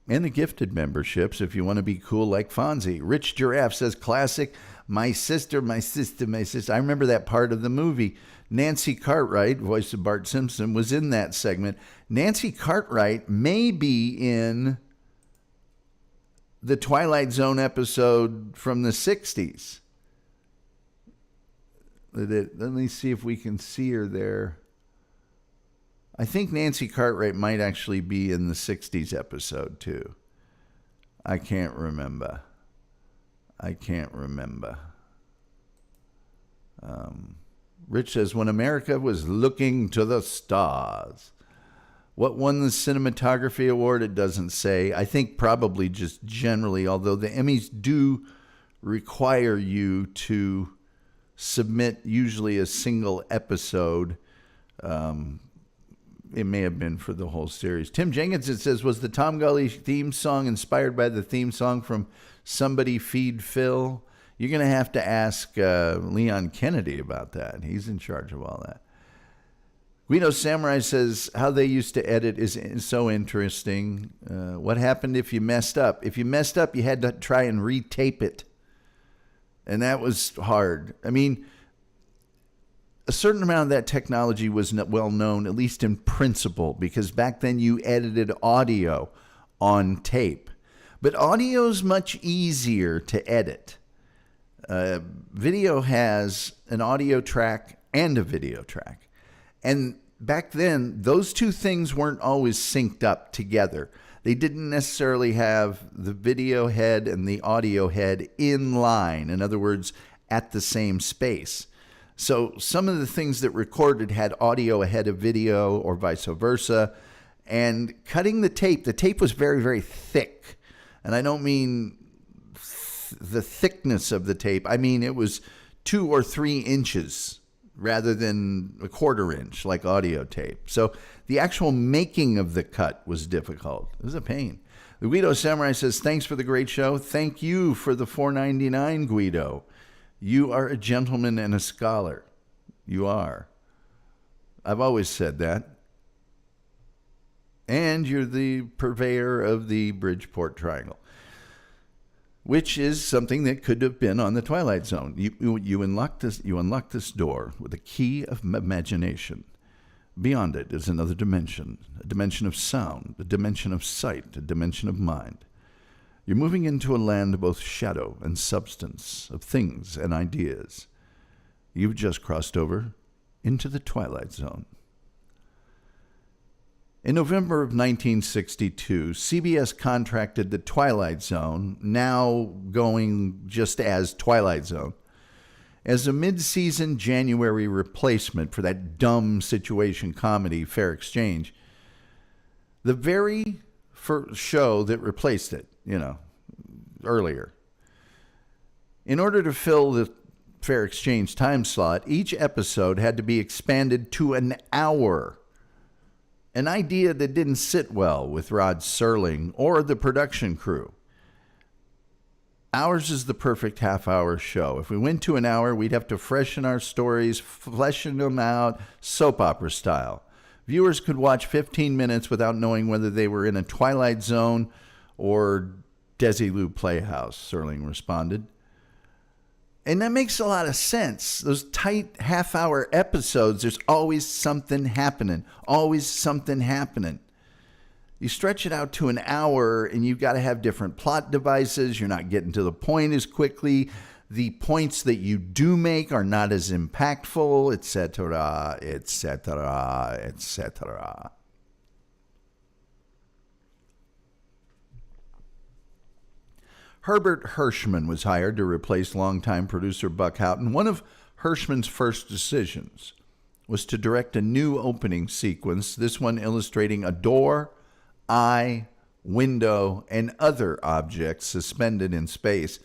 And the gifted memberships if you want to be cool like Fonzie. Rich Giraffe says, classic, my sister, my sister, my sister. I remember that part of the movie. Nancy Cartwright, voice of Bart Simpson, was in that segment. Nancy Cartwright may be in the Twilight Zone episode from the 60s. Let me see if we can see her there. I think Nancy Cartwright might actually be in the 60s episode, too. I can't remember. Rich says, when America was looking to the stars. What won the cinematography award? It doesn't say. I think probably just generally, although the Emmys do require you to submit usually a single episode. It may have been for the whole series. Tim Jenkins, it says, was the Tom Gulley theme song inspired by the theme song from Somebody Feed Phil? You're going to have to ask Leon Kennedy about that. He's in charge of all that. Guido Samurai says, how they used to edit is so interesting. What happened if you messed up? If you messed up, you had to try and retape it. And that was hard. I mean, a certain amount of that technology was well known, at least in principle, because back then you edited audio on tape. But audio is much easier to edit. Video has an audio track and a video track. And back then, those two things weren't always synced up together. They didn't necessarily have the video head and the audio head in line. In other words, at the same space. So some of the things that recorded had audio ahead of video or vice versa. And cutting the tape was very, very thick. And I don't mean the thickness of the tape. I mean, it was 2 or 3 inches rather than a 1/4 inch like audio tape. So the actual making of the cut was difficult. It was a pain. The Guido Samurai says, thanks for the great show. Thank you for the $4.99, Guido. You are a gentleman and a scholar. You are. I've always said that. And you're the purveyor of the Bridgeport Triangle, which is something that could have been on the Twilight Zone. You unlock this door with a key of imagination. Beyond it is another dimension, a dimension of sound, a dimension of sight, a dimension of mind. You're moving into a land of both shadow and substance, of things and ideas. You've just crossed over into the Twilight Zone. In November of 1962, CBS contracted the Twilight Zone, now going just as Twilight Zone, as a mid-season January replacement for that dumb situation comedy, Fair Exchange. The very first show that replaced it, earlier. In order to fill the Fair Exchange time slot, each episode had to be expanded to an hour. An idea that didn't sit well with Rod Serling or the production crew. Ours is the perfect half-hour show. If we went to an hour, we'd have to freshen our stories, fleshing them out, soap opera style. Viewers could watch 15 minutes without knowing whether they were in a Twilight Zone or Desilu Playhouse, Serling responded. And that makes a lot of sense. Those tight half-hour episodes, there's always something happening. Always something happening. You stretch it out to an hour, and you've got to have different plot devices. You're not getting to the point as quickly. The points that you do make are not as impactful, etc., etc., etc. Herbert Hirschman was hired to replace longtime producer Buck Houghton. One of Hirschman's first decisions was to direct a new opening sequence, this one illustrating a door, eye, window, and other objects suspended in space.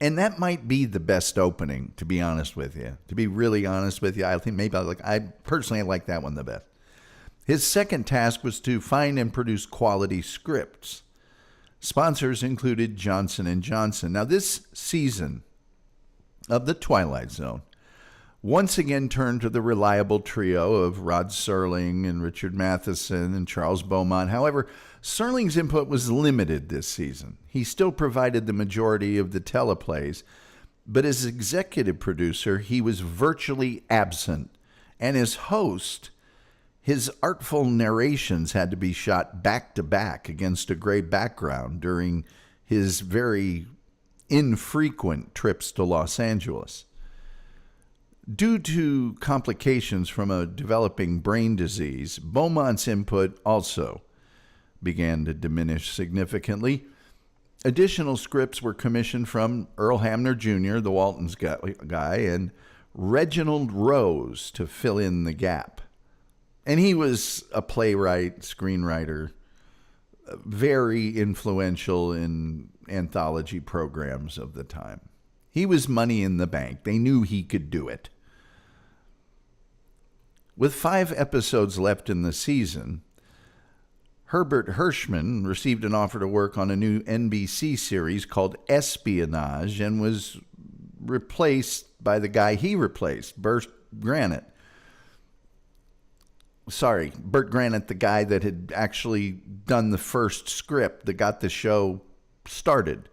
And that might be the best opening, to be honest with you. To be really honest with you, I think maybe I personally like that one the best. His second task was to find and produce quality scripts. Sponsors included Johnson & Johnson. Now, this season of The Twilight Zone once again turned to the reliable trio of Rod Serling and Richard Matheson and Charles Beaumont. However, Serling's input was limited this season. He still provided the majority of the teleplays, but as executive producer, he was virtually absent. And as host, his artful narrations had to be shot back to back against a gray background during his very infrequent trips to Los Angeles. Due to complications from a developing brain disease, Beaumont's input also began to diminish significantly. Additional scripts were commissioned from Earl Hamner Jr., the Waltons guy, and Reginald Rose to fill in the gap. And he was a playwright, screenwriter, very influential in anthology programs of the time. He was money in the bank. They knew he could do it. With 5 episodes left in the season, Herbert Hirschman received an offer to work on a new NBC series called Espionage and was replaced by the guy he replaced, Burt Granit. Burt Granit, the guy that had actually done the first script that got the show started.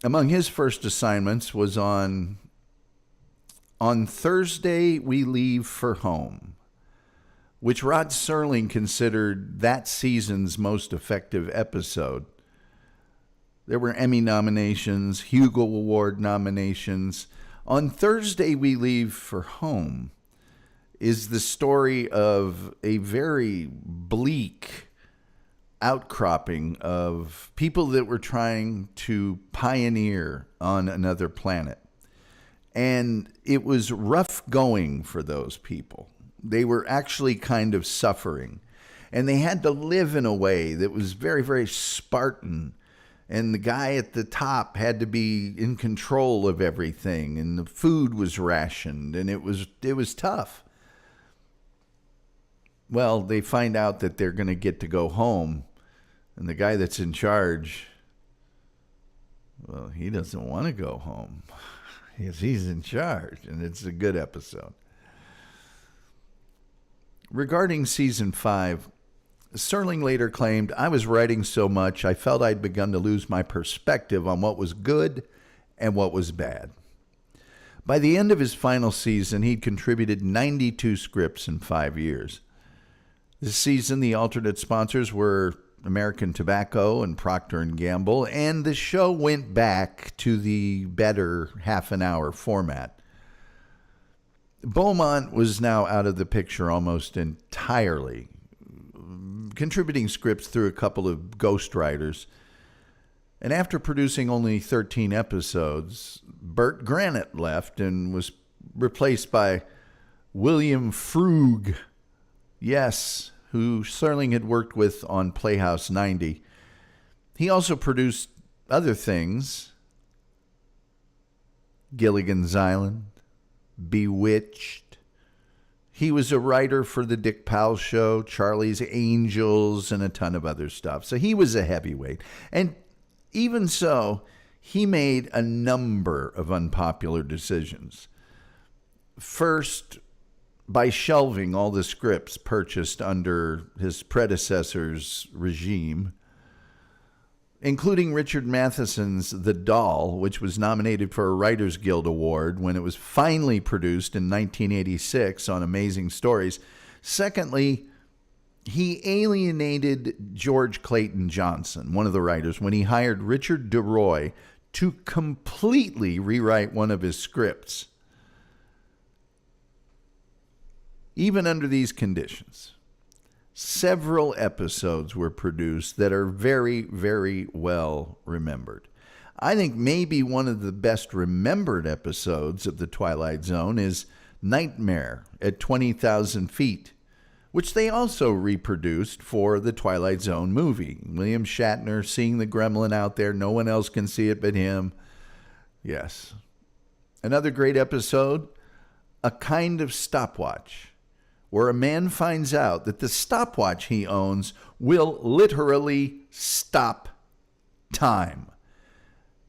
Among his first assignments was on Thursday We Leave for Home, which Rod Serling considered that season's most effective episode. There were Emmy nominations, Hugo Award nominations. On Thursday We Leave for Home is the story of a very bleak outcropping of people that were trying to pioneer on another planet. And it was rough going for those people. They were actually kind of suffering. And they had to live in a way that was very, very Spartan. And the guy at the top had to be in control of everything. And the food was rationed. And it was tough. Well, they find out that they're going to get to go home. And the guy that's in charge, well, he doesn't want to go home. He's in charge. And it's a good episode. Regarding season 5, Serling later claimed, "I was writing so much, I felt I'd begun to lose my perspective on what was good and what was bad." By the end of his final season, he'd contributed 92 scripts in 5 years. This season, the alternate sponsors were American Tobacco and Procter & Gamble, and the show went back to the better half-an-hour format. Beaumont was now out of the picture almost entirely, contributing scripts through a couple of ghostwriters. And after producing only 13 episodes, Burt Granit left and was replaced by William Frug. Yes, who Serling had worked with on Playhouse 90. He also produced other things: Gilligan's Island, Bewitched. He was a writer for The Dick Powell Show, Charlie's Angels, and a ton of other stuff. So he was a heavyweight. And even so, he made a number of unpopular decisions. First, by shelving all the scripts purchased under his predecessor's regime, including Richard Matheson's The Doll, which was nominated for a Writers Guild Award when it was finally produced in 1986 on Amazing Stories. Secondly, he alienated George Clayton Johnson, one of the writers, when he hired Richard DeRoy to completely rewrite one of his scripts. Even under these conditions, several episodes were produced that are very, very well remembered. I think maybe one of the best remembered episodes of The Twilight Zone is Nightmare at 20,000 Feet, which they also reproduced for the Twilight Zone movie. William Shatner seeing the gremlin out there. No one else can see it but him. Yes. Another great episode, A Kind of Stopwatch, where a man finds out that the stopwatch he owns will literally stop time.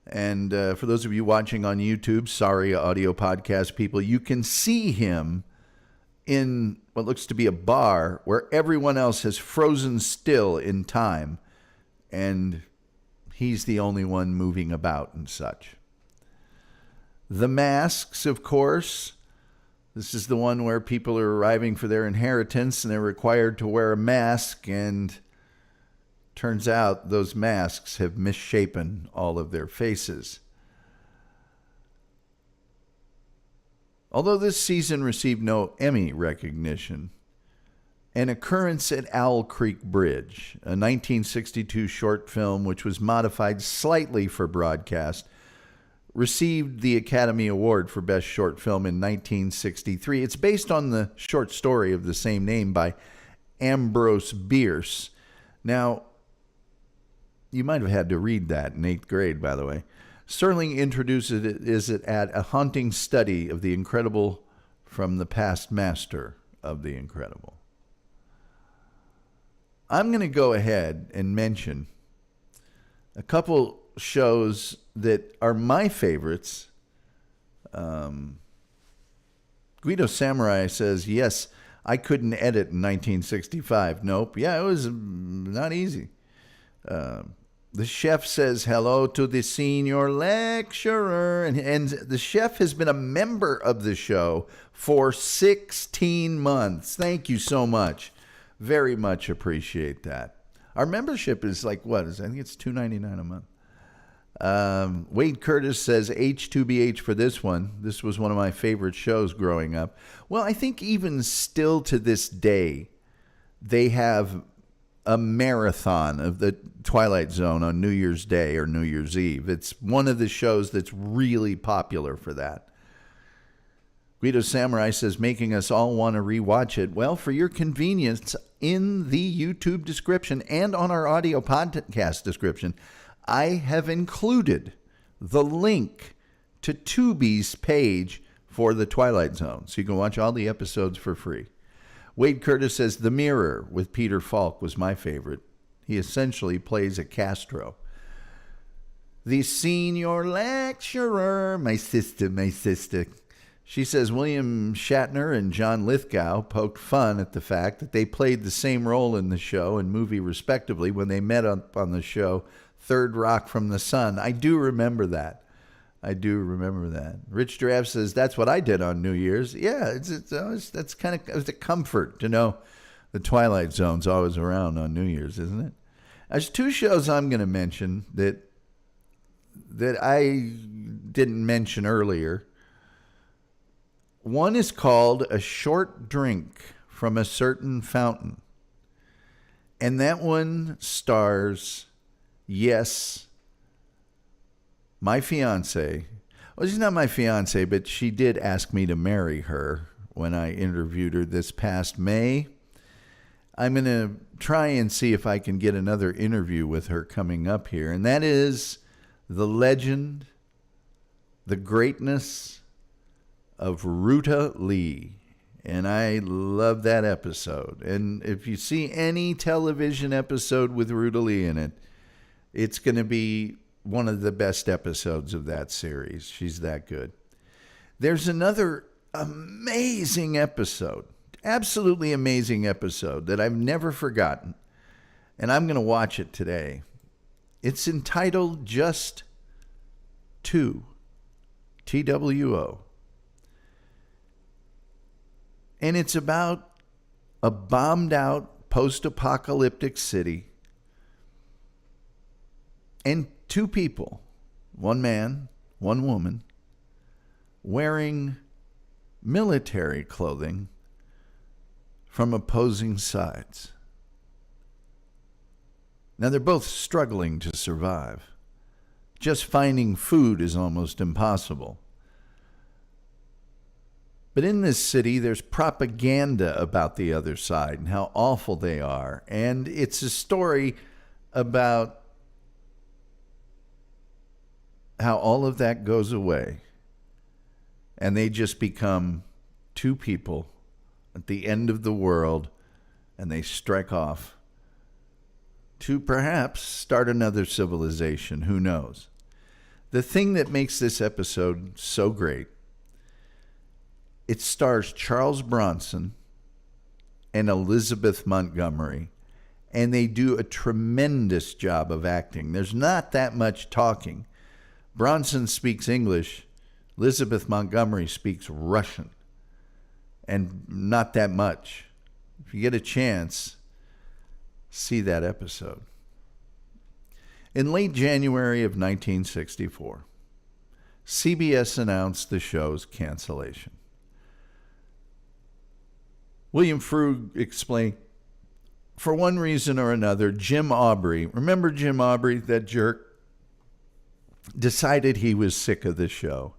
And for those of you watching on YouTube, sorry, audio podcast people, you can see him in what looks to be a bar where everyone else has frozen still in time, and he's the only one moving about and such. The Masks, of course. This is the one where people are arriving for their inheritance and they're required to wear a mask, and turns out those masks have misshapen all of their faces. Although this season received no Emmy recognition, An Occurrence at Owl Creek Bridge, a 1962 short film which was modified slightly for broadcast, received the Academy Award for Best Short Film in 1963. It's based on the short story of the same name by Ambrose Bierce. Now, you might have had to read that in 8th grade, by the way. Serling introduces it at A Haunting Study of the Incredible from the Past Master of the Incredible. I'm going to go ahead and mention a couple shows that are my favorites. Guido Samurai says, yes, I couldn't edit in 1965. Nope. Yeah, it was not easy. The chef says hello to the senior lecturer. And the chef has been a member of the show for 16 months. Thank you so much. Very much appreciate that. Our membership is like, I think it's $2.99 a month. Wade Curtis says H2BH for this one. This was one of my favorite shows growing up. Well, I think even still to this day, they have a marathon of the Twilight Zone on New Year's Day or New Year's Eve. It's one of the shows that's really popular for that. Guido Samurai says, making us all want to rewatch it. Well, for your convenience, in the YouTube description and on our audio podcast description, I have included the link to Tubi's page for the Twilight Zone, so you can watch all the episodes for free. Wade Curtis says, The Mirror with Peter Falk was my favorite. He essentially plays a Castro. The senior lecturer, my sister. She says William Shatner and John Lithgow poked fun at the fact that they played the same role in the show and movie respectively when they met up on the show Third Rock from the Sun. I do remember that. Rich Giraffe says, that's what I did on New Year's. Yeah, that's kind of, it was a comfort to know the Twilight Zone's always around on New Year's, isn't it? There's two shows I'm going to mention that I didn't mention earlier. One is called A Short Drink from a Certain Fountain. And that one stars, yes, my fiance. Well, she's not my fiance, but she did ask me to marry her when I interviewed her this past May. I'm going to try and see if I can get another interview with her coming up here. And that is the legend, the greatness of Ruta Lee. And I love that episode. And if you see any television episode with Ruta Lee in it, it's going to be one of the best episodes of that series. She's that good. There's another amazing episode, absolutely amazing episode that I've never forgotten. And I'm going to watch it today. It's entitled Just Two, TWO. And it's about a bombed out post-apocalyptic city and two people, one man, one woman, wearing military clothing from opposing sides. Now, they're both struggling to survive. Just finding food is almost impossible. But in this city, there's propaganda about the other side and how awful they are. And it's a story about how all of that goes away and they just become two people at the end of the world, and they strike off to perhaps start another civilization. Who knows? The thing that makes this episode so great, it stars Charles Bronson and Elizabeth Montgomery, and they do a tremendous job of acting. There's not that much talking. Bronson speaks English. Elizabeth Montgomery speaks Russian, and not that much. If you get a chance, see that episode. In late January of 1964, CBS announced the show's cancellation. William Frug explained, for one reason or another, Jim Aubrey, remember Jim Aubrey, that jerk, decided he was sick of the show.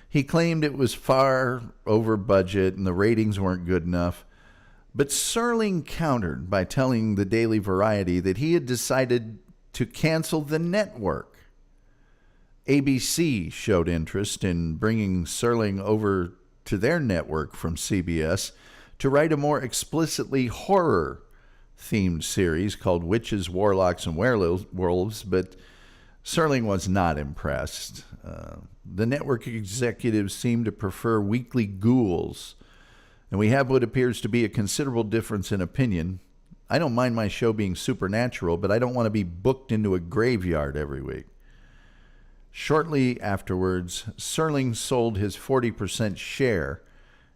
He claimed it was far over budget and the ratings weren't good enough. But Serling countered by telling the Daily Variety that he had decided to cancel the network. ABC showed interest in bringing Serling over to their network from CBS to write a more explicitly horror-themed series called Witches, Warlocks, and Werewolves, but Serling was not impressed. The network executives seemed to prefer weekly ghouls, and we have what appears to be a considerable difference in opinion. I don't mind my show being supernatural, but I don't want to be booked into a graveyard every week. Shortly afterwards, Serling sold his 40% share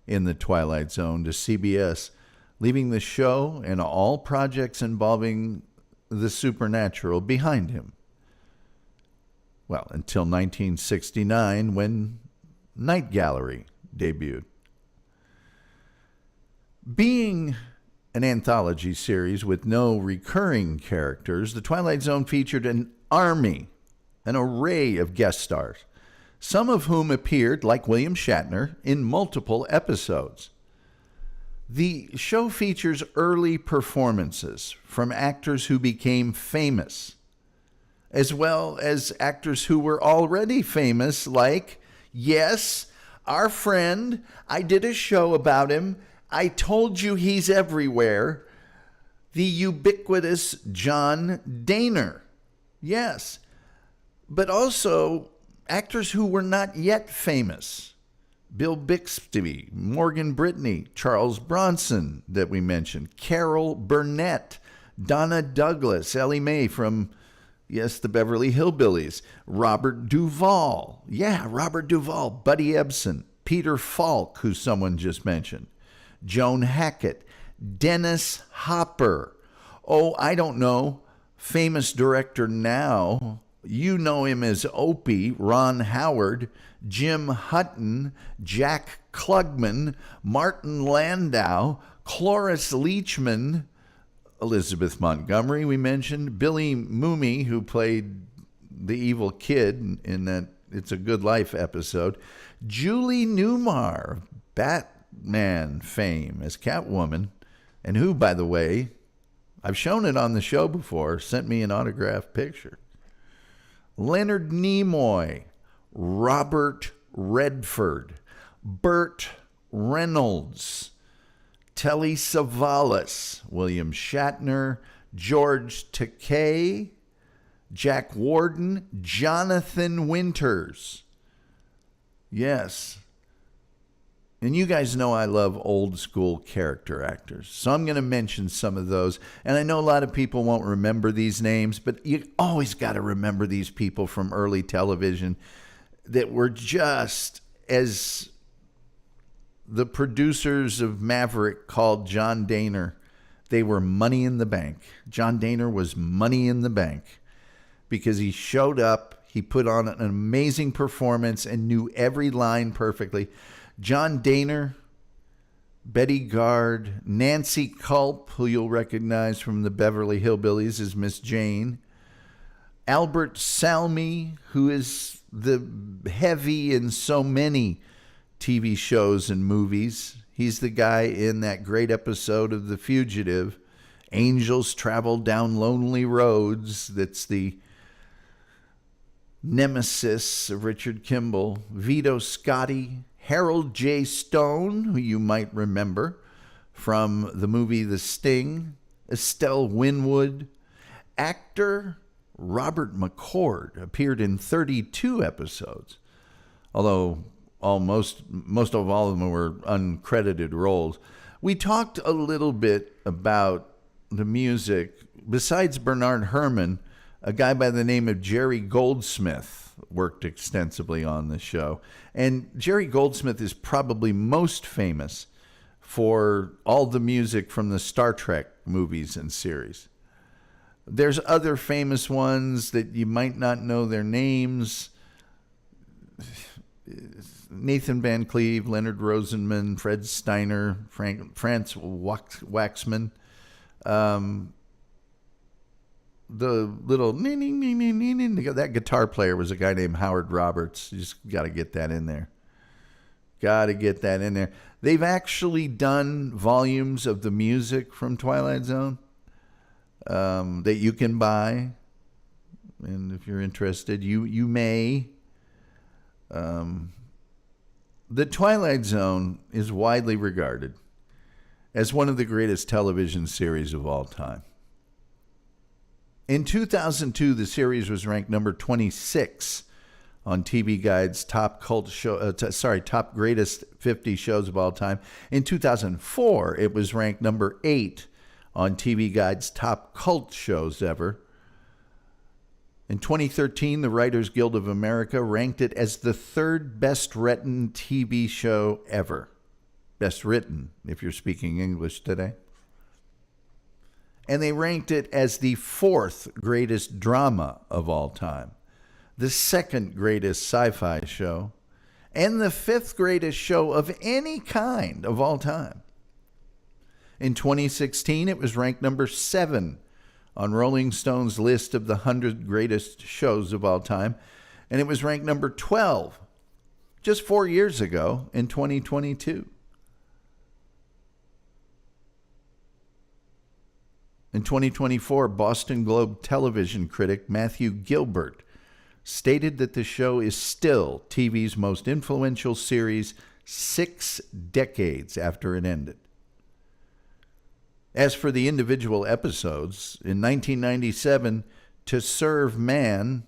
in the Twilight Zone to CBS, leaving the show and all projects involving the supernatural behind him. Well, until 1969, when Night Gallery debuted. Being an anthology series with no recurring characters, The Twilight Zone featured an array of guest stars, some of whom appeared, like William Shatner, in multiple episodes. The show features early performances from actors who became famous, as well as actors who were already famous, like, yes, our friend, I did a show about him, I told you he's everywhere, the ubiquitous John Dehner. Yes, but also actors who were not yet famous. Bill Bixby, Morgan Brittany, Charles Bronson that we mentioned, Carol Burnett, Donna Douglas, Ellie Mae from, yes, the Beverly Hillbillies, Robert Duvall. Yeah, Robert Duvall, Buddy Ebsen, Peter Falk, who someone just mentioned, Joan Hackett, Dennis Hopper. Oh, I don't know, famous director now. You know him as Opie, Ron Howard, Jim Hutton, Jack Klugman, Martin Landau, Cloris Leachman, Elizabeth Montgomery, we mentioned, Billy Mooney, who played the evil kid in that It's a Good Life episode, Julie Newmar, Batman fame as Catwoman, and who, by the way, I've shown it on the show before, sent me an autographed picture. Leonard Nimoy, Robert Redford, Burt Reynolds, Telly Savalas, William Shatner, George Takei, Jack Warden, Jonathan Winters. Yes. And you guys know I love old school character actors. So I'm going to mention some of those. And I know a lot of people won't remember these names, but you always got to remember these people from early television that were just, as the producers of Maverick called John Dehner, they were money in the bank. John Dehner was money in the bank because he showed up, he put on an amazing performance and knew every line perfectly. John Dehner, Betty Gard, Nancy Culp, who you'll recognize from the Beverly Hillbillies as Miss Jane, Albert Salmi, who is the heavy in so many TV shows and movies. He's the guy in that great episode of The Fugitive, Angels Travel Down Lonely Roads. That's the nemesis of Richard Kimball, Vito Scotti, Harold J. Stone, who you might remember from the movie The Sting, Estelle Winwood, actor Robert McCord appeared in 32 episodes, although most of all of them were uncredited roles. We talked a little bit about the music. Besides Bernard Herrmann, a guy by the name of Jerry Goldsmith worked extensively on the show. And Jerry Goldsmith is probably most famous for all the music from the Star Trek movies and series. There's other famous ones that you might not know their names. Nathan Van Cleve, Leonard Rosenman, Fred Steiner, Franz Waxman. The little that guitar player was a guy named Howard Roberts. You just got to get that in there. They've actually done volumes of the music from Twilight Zone that you can buy, and if you're interested, you may. The Twilight Zone is widely regarded as one of the greatest television series of all time. In 2002, the series was ranked number 26 on TV Guide's top greatest 50 shows of all time. In 2004, it was ranked number 8 on TV Guide's top cult shows ever. In 2013, the Writers Guild of America ranked it as the third best-written TV show ever. Best written, if you're speaking English today. And they ranked it as the fourth greatest drama of all time, the second greatest sci-fi show, and the fifth greatest show of any kind of all time. In 2016, it was ranked number 7 on Rolling Stone's list of the 100 greatest shows of all time, and it was ranked number 12 just 4 years ago in 2022. In 2024, Boston Globe television critic Matthew Gilbert stated that the show is still TV's most influential series 6 decades after it ended. As for the individual episodes, in 1997, To Serve Man,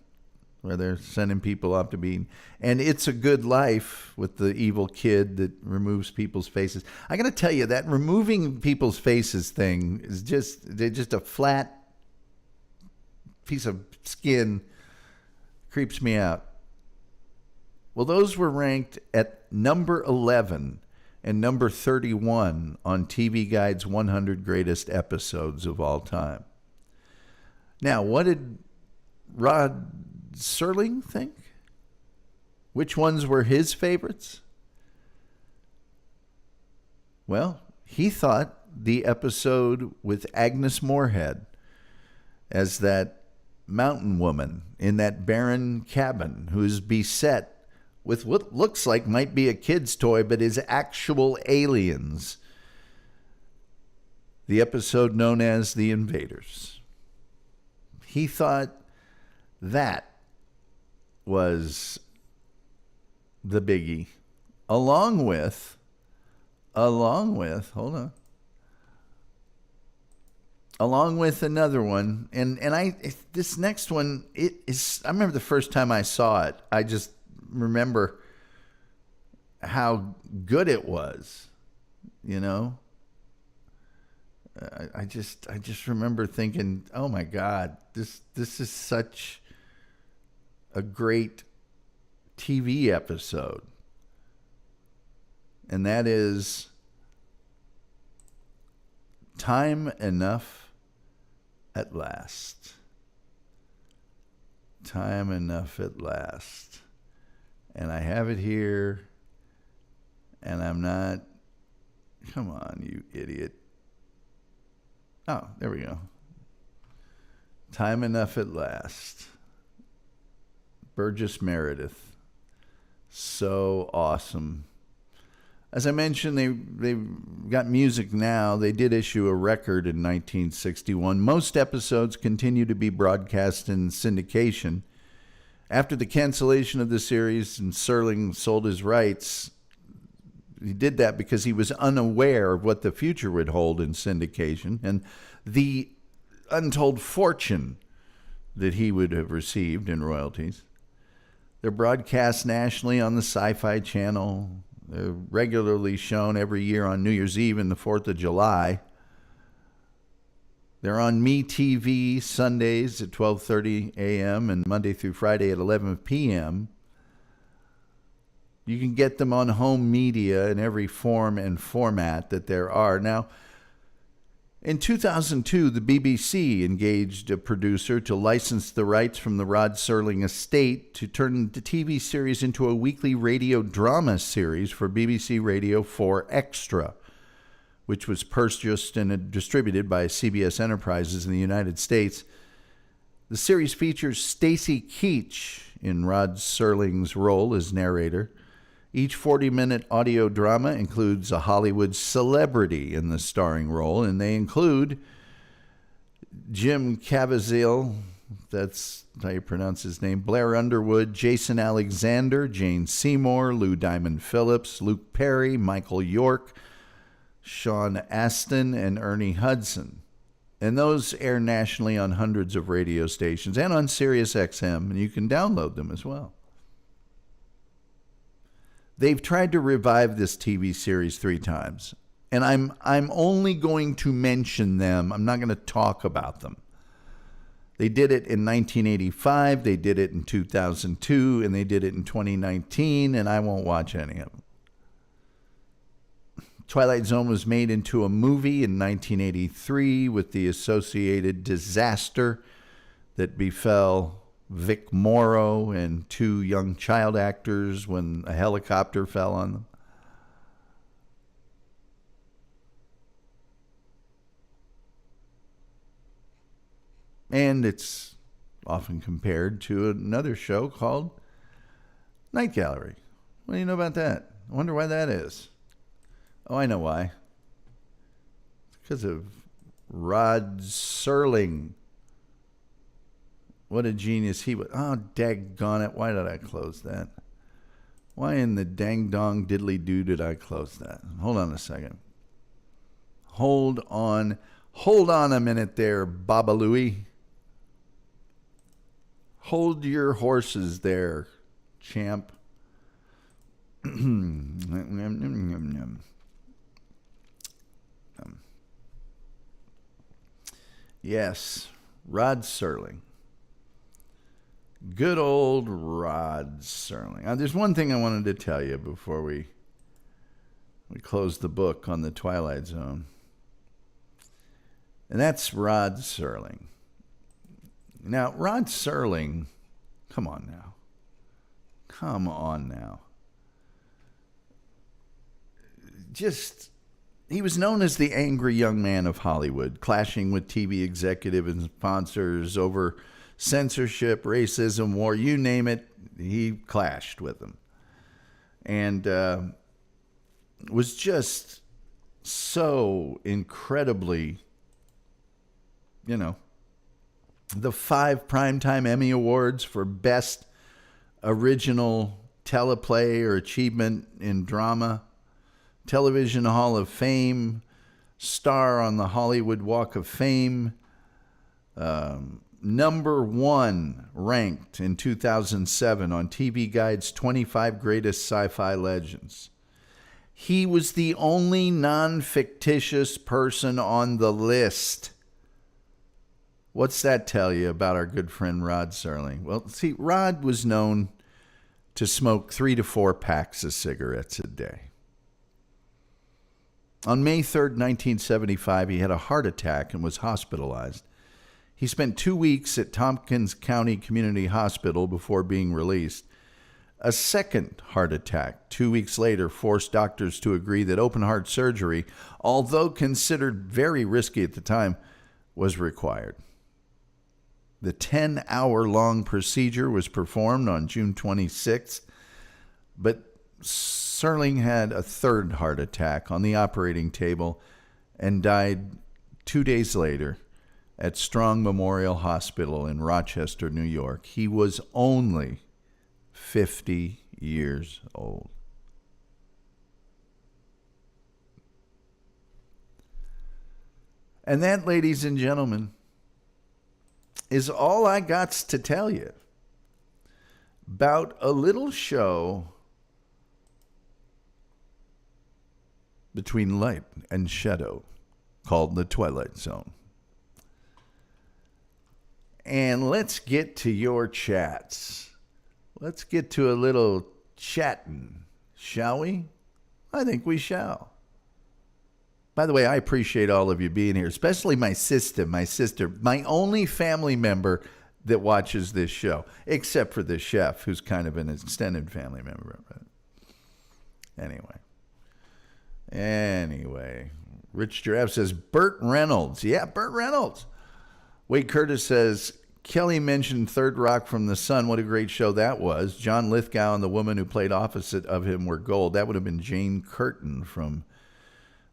where they're sending people off to be, and It's a Good Life with the evil kid that removes people's faces. I got to tell you, that removing people's faces thing is just a flat piece of skin. Creeps me out. Well, those were ranked at number 11 and number 31 on TV Guide's 100 greatest episodes of all time. Now, what did Rod Serling think? Which ones were his favorites? Well, he thought the episode with Agnes Moorehead as that mountain woman in that barren cabin who's beset with what looks like might be a kid's toy but is actual aliens. The episode known as The Invaders. He thought that was the biggie, along with another one, and this next one, it is. I remember the first time I saw it. I just remember how good it was. You know, I just remember thinking, oh my God, this is such a great TV episode. And that is Time Enough at Last. Time Enough at Last. And I have it here, and I'm not, come on, you idiot. Oh, there we go. Time Enough at Last. Burgess Meredith. So awesome. As I mentioned, they've got music now. They did issue a record in 1961. Most episodes continue to be broadcast in syndication. After the cancellation of the series and Serling sold his rights, he did that because he was unaware of what the future would hold in syndication and the untold fortune that he would have received in royalties. They're broadcast nationally on the Sci-Fi channel. They're regularly shown every year on New Year's Eve and the 4th of July. They're on MeTV Sundays at 12:30 a.m. and Monday through Friday at 11 p.m. You can get them on home media in every form and format that there are. Now, in 2002, the BBC engaged a producer to license the rights from the Rod Serling estate to turn the TV series into a weekly radio drama series for BBC Radio 4 Extra, which was purchased and distributed by CBS Enterprises in the United States. The series features Stacy Keach in Rod Serling's role as narrator. Each 40-minute audio drama includes a Hollywood celebrity in the starring role, and they include Jim Caviezel, that's how you pronounce his name, Blair Underwood, Jason Alexander, Jane Seymour, Lou Diamond Phillips, Luke Perry, Michael York, Sean Astin, and Ernie Hudson. And those air nationally on hundreds of radio stations and on Sirius XM, and you can download them as well. They've tried to revive this TV series 3 times, and I'm only going to mention them. I'm not going to talk about them. They did it in 1985, they did it in 2002, and they did it in 2019, and I won't watch any of them. Twilight Zone was made into a movie in 1983 with the associated disaster that befell Vic Morrow and 2 young child actors when a helicopter fell on them. And it's often compared to another show called Night Gallery. What do you know about that? I wonder why that is. Oh, I know why. It's because of Rod Serling. What a genius he was. Oh, daggone it. Why did I close that? Why in the dang-dong diddly-doo did I close that? Hold on a second. Hold on a minute there, Babalooey. Hold your horses there, champ. Yes, Rod Serling. Good old Rod Serling. Now, there's one thing I wanted to tell you before we close the book on the Twilight Zone. And that's Rod Serling. Now, Rod Serling, come on now. He was known as the angry young man of Hollywood, clashing with TV executive and sponsors over censorship, racism, war, you name it, he clashed with them. And was just so incredibly, the 5 Primetime Emmy Awards for Best Original Teleplay or Achievement in Drama, Television Hall of Fame, star on the Hollywood Walk of Fame, number 1 ranked in 2007 on TV Guide's 25 Greatest Sci-Fi Legends. He was the only non-fictitious person on the list. What's that tell you about our good friend Rod Serling? Well, see, Rod was known to smoke 3 to 4 packs of cigarettes a day. On May 3rd, 1975, he had a heart attack and was hospitalized. He spent 2 weeks at Tompkins County Community Hospital before being released. A second heart attack 2 weeks later forced doctors to agree that open heart surgery, although considered very risky at the time, was required. The 10-hour-long procedure was performed on June 26th, but Serling had a third heart attack on the operating table and died 2 days later at Strong Memorial Hospital in Rochester, New York. He was only 50 years old. And that, ladies and gentlemen, is all I got to tell you about a little show between light and shadow called The Twilight Zone. And let's get to your chats. Let's get to a little chatting, shall we? I think we shall. By the way, I appreciate all of you being here, especially my sister, my only family member that watches this show, except for the chef, who's kind of an extended family member. Anyway, Rich Giraffe says, Burt Reynolds. Yeah, Burt Reynolds. Wade Curtis says, Kelly mentioned Third Rock from the Sun. What a great show that was. John Lithgow and the woman who played opposite of him were gold. That would have been Jane Curtin from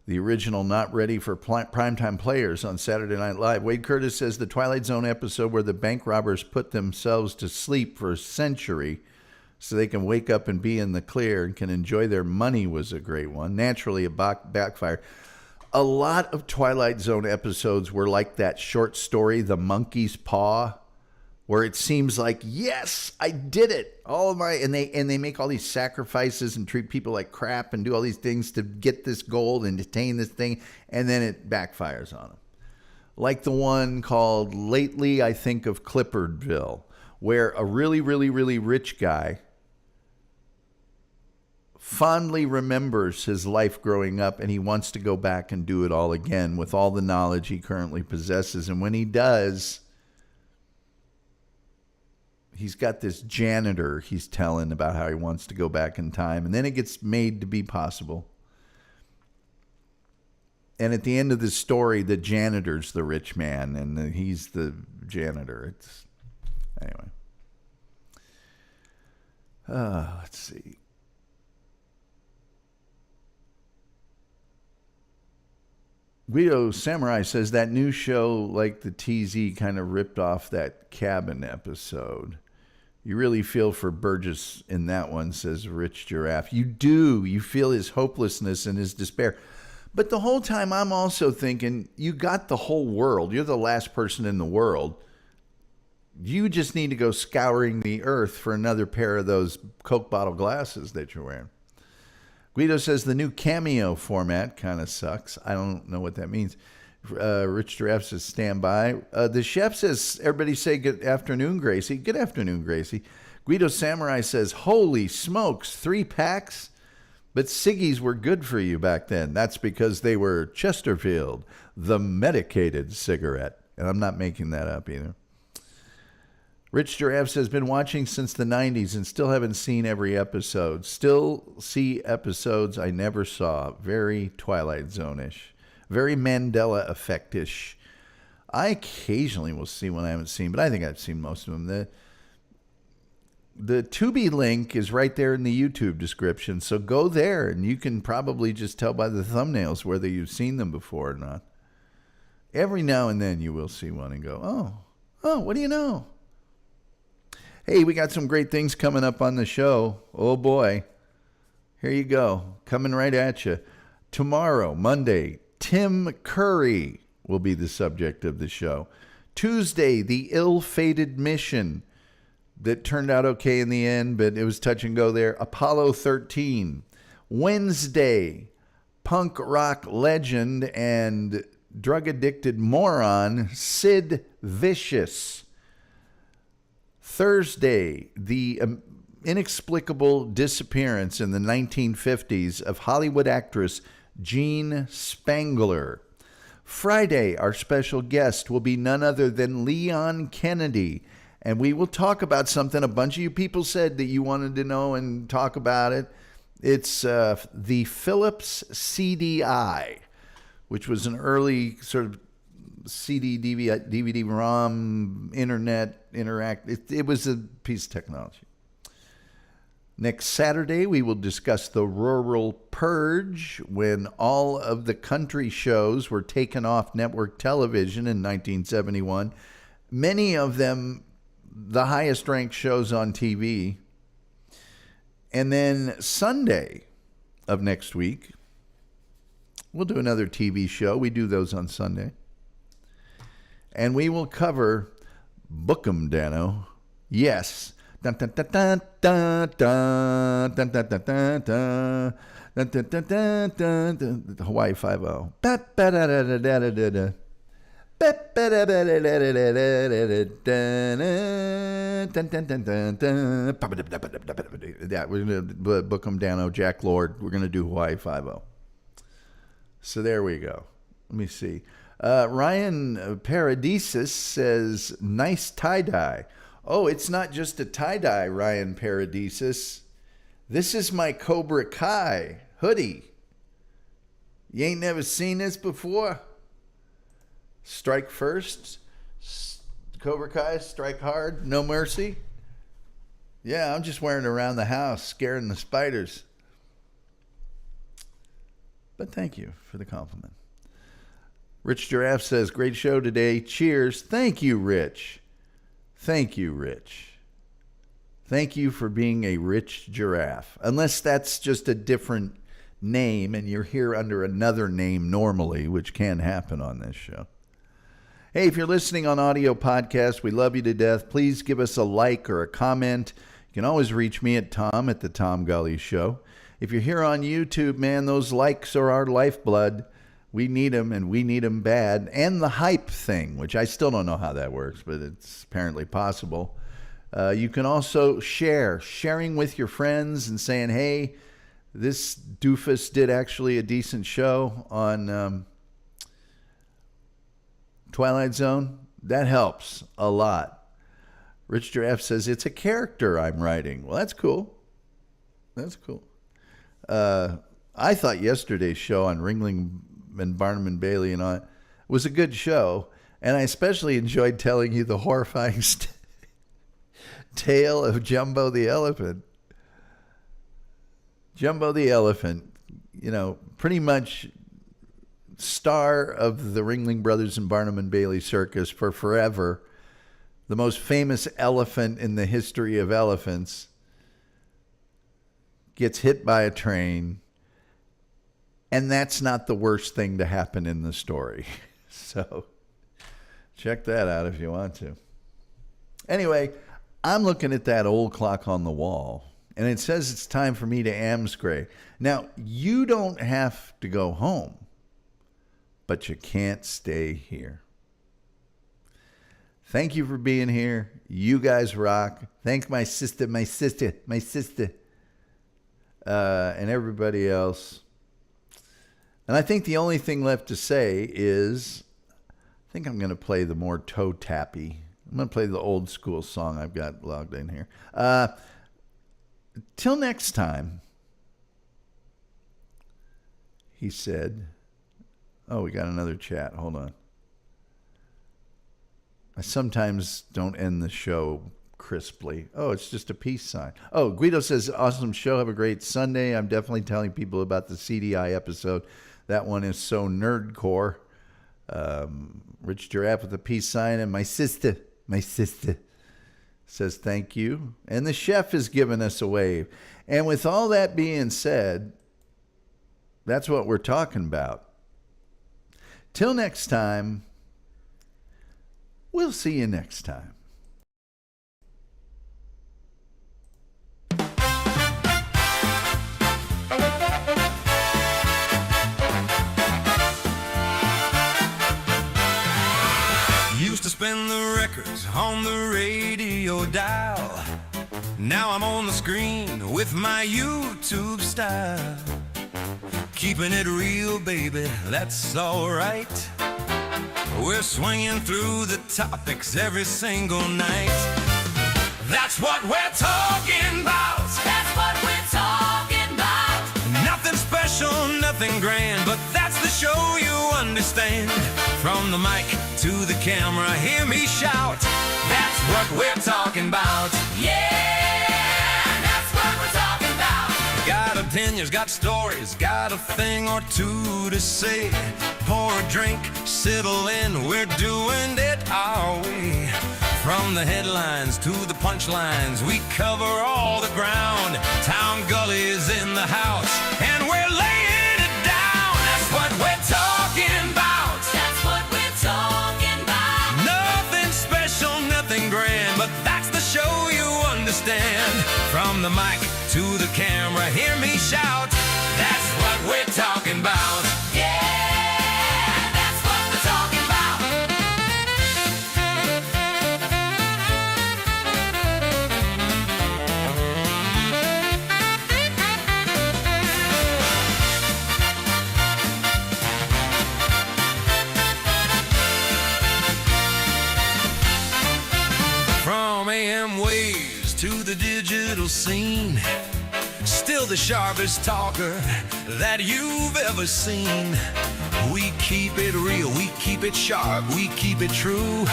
the original Not Ready for Primetime Players on Saturday Night Live. Wade Curtis says the Twilight Zone episode where the bank robbers put themselves to sleep for a century so they can wake up and be in the clear and can enjoy their money was a great one. Naturally, it backfired. A lot of Twilight Zone episodes were like that short story, The Monkey's Paw, where it seems like, yes, I did it. And they make all these sacrifices and treat people like crap and do all these things to get this gold and detain this thing, and then it backfires on them. Like the one called Lately I Think of Cliffordville, where a really, really, really rich guy fondly remembers his life growing up, and he wants to go back and do it all again with all the knowledge he currently possesses. And when he does, he's got this janitor he's telling about how he wants to go back in time, and then it gets made to be possible. And at the end of the story, the janitor's the rich man, and he's the janitor. Anyway. Let's see. Guido Samurai says that new show, like the TZ, kind of ripped off that Cabin episode. You really feel for Burgess in that one, says Rich Giraffe. You do. You feel his hopelessness and his despair. But the whole time I'm also thinking, you got the whole world. You're the last person in the world. You just need to go scouring the earth for another pair of those Coke bottle glasses that you're wearing. Guido says the new Cameo format kind of sucks. I don't know what that means. Rich Giraffe says stand by. The chef says, everybody say good afternoon, Gracie. Good afternoon, Gracie. Guido Samurai says, holy smokes, 3 packs? But ciggies were good for you back then. That's because they were Chesterfield, the medicated cigarette. And I'm not making that up either. Rich Giraffe says, been watching since the 90s and still haven't seen every episode. Still see episodes I never saw. Very Twilight Zone-ish. Very Mandela Effect-ish. I occasionally will see one I haven't seen, but I think I've seen most of them. The Tubi link is right there in the YouTube description, so go there, and you can probably just tell by the thumbnails whether you've seen them before or not. Every now and then you will see one and go, oh, what do you know? Hey, we got some great things coming up on the show. Oh, boy. Here you go. Coming right at you. Tomorrow, Monday, Tim Curry will be the subject of the show. Tuesday, the ill-fated mission that turned out okay in the end, but it was touch and go there. Apollo 13. Wednesday, punk rock legend and drug-addicted moron Sid Vicious. Thursday, the inexplicable disappearance in the 1950s of Hollywood actress Jean Spangler. Friday, our special guest will be none other than Leon Kennedy, and we will talk about something a bunch of you people said that you wanted to know and talk about it. It's the Philips CDI, which was an early sort of CD, DVD, ROM, internet, interact. It was a piece of technology. Next Saturday, we will discuss the rural purge when all of the country shows were taken off network television in 1971. Many of them the highest ranked shows on TV. And then Sunday of next week, we'll do another TV show. We do those on Sunday. And we will cover Book 'em, Dano. Yes. Dun, dun, dun, dun, dun, dun, dun, dun, dun, dun, dun, dun, dun, dun, dun, dun, dun, Hawaii 5-0. Yeah, we're going to Book 'em, Dano, Jack Lord. We're going to do Hawaii 5-0. So there we go. Let me see. Ryan Paradisus says, nice tie-dye. Oh, it's not just a tie-dye, Ryan Paradisus. This is my Cobra Kai hoodie. You ain't never seen this before? Strike first. Cobra Kai, strike hard, no mercy. Yeah, I'm just wearing it around the house, scaring the spiders. But thank you for the compliment. Rich Giraffe says, great show today. Cheers. Thank you, Rich. Thank you, Rich. Thank you for being a rich giraffe. Unless that's just a different name and you're here under another name normally, which can happen on this show. Hey, if you're listening on audio podcast, we love you to death. Please give us a like or a comment. You can always reach me at Tom at the Tom Gulley Show. If you're here on YouTube, man, those likes are our lifeblood. We need them, and we need them bad. And the hype thing, which I still don't know how that works, but it's apparently possible. You can also sharing with your friends and saying, hey, this doofus did actually a decent show on Twilight Zone. That helps a lot. Rich Giraffe says, it's a character I'm writing. Well, that's cool. That's cool. I thought yesterday's show on Ringling and Barnum and Bailey and all was a good show, and I especially enjoyed telling you the horrifying tale of Jumbo the elephant. Jumbo the elephant, you know, pretty much star of the Ringling Brothers and Barnum and Bailey circus for forever, the most famous elephant in the history of elephants, gets hit by a train. And that's not the worst thing to happen in the story. So check that out if you want to. Anyway, I'm looking at that old clock on the wall, and it says it's time for me to Amscray. Now, you don't have to go home, but you can't stay here. Thank you for being here. You guys rock. Thank my sister, and everybody else. And I think the only thing left to say is, I think I'm going to play the more toe-tappy. I'm going to play the old school song I've got logged in here. Till next time, he said. Oh, we got another chat. Hold on. I sometimes don't end the show crisply. Oh, it's just a peace sign. Oh, Guido says, awesome show. Have a great Sunday. I'm definitely telling people about the CDI episode. That one is so nerdcore. Rich Giraffe with a peace sign, and my sister says thank you. And the chef has given us a wave. And with all that being said, that's what we're talking about. Till next time, we'll see you next time. Used to spin the records on the radio dial. Now I'm on the screen with my YouTube style. Keeping it real, baby, that's alright. We're swinging through the topics every single night. That's what we're talking about. That's what we're talking about. Nothing special, nothing grand, but that's the show you understand. From the mic to the camera, hear me shout. That's what we're talking about. Yeah, that's what we're talking about. Engineers got stories, got a thing or two to say. Pour a drink, settle in, we're doing it our way. From the headlines to the punchlines, we cover all the ground. Tom Gulley is in the house, and we're laying it down. That's what we're talking about. That's what we're talking about. Nothing special, nothing grand, but that's the show you understand. From the mic to the camera, hear me shout. That's what we're talking about. Yeah, that's what we're talking about. From AM waves to the digital scene, still the sharpest talker that you've ever seen. We keep it real, we keep it sharp, we keep it true.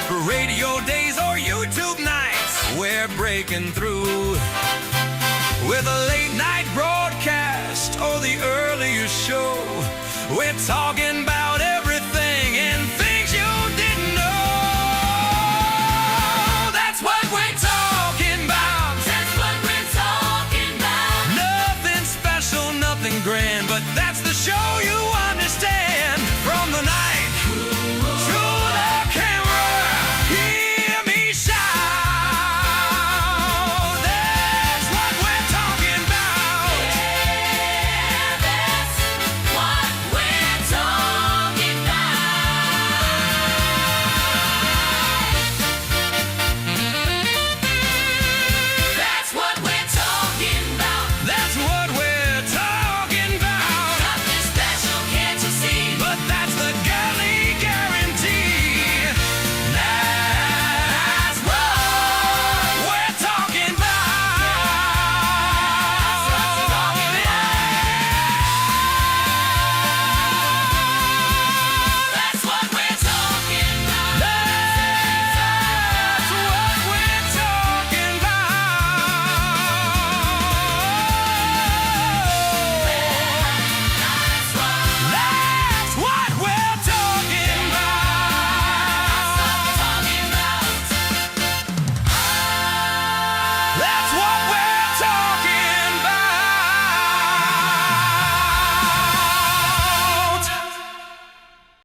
For radio days or YouTube nights, we're breaking through. With a late night broadcast or the earlier show, we're talking about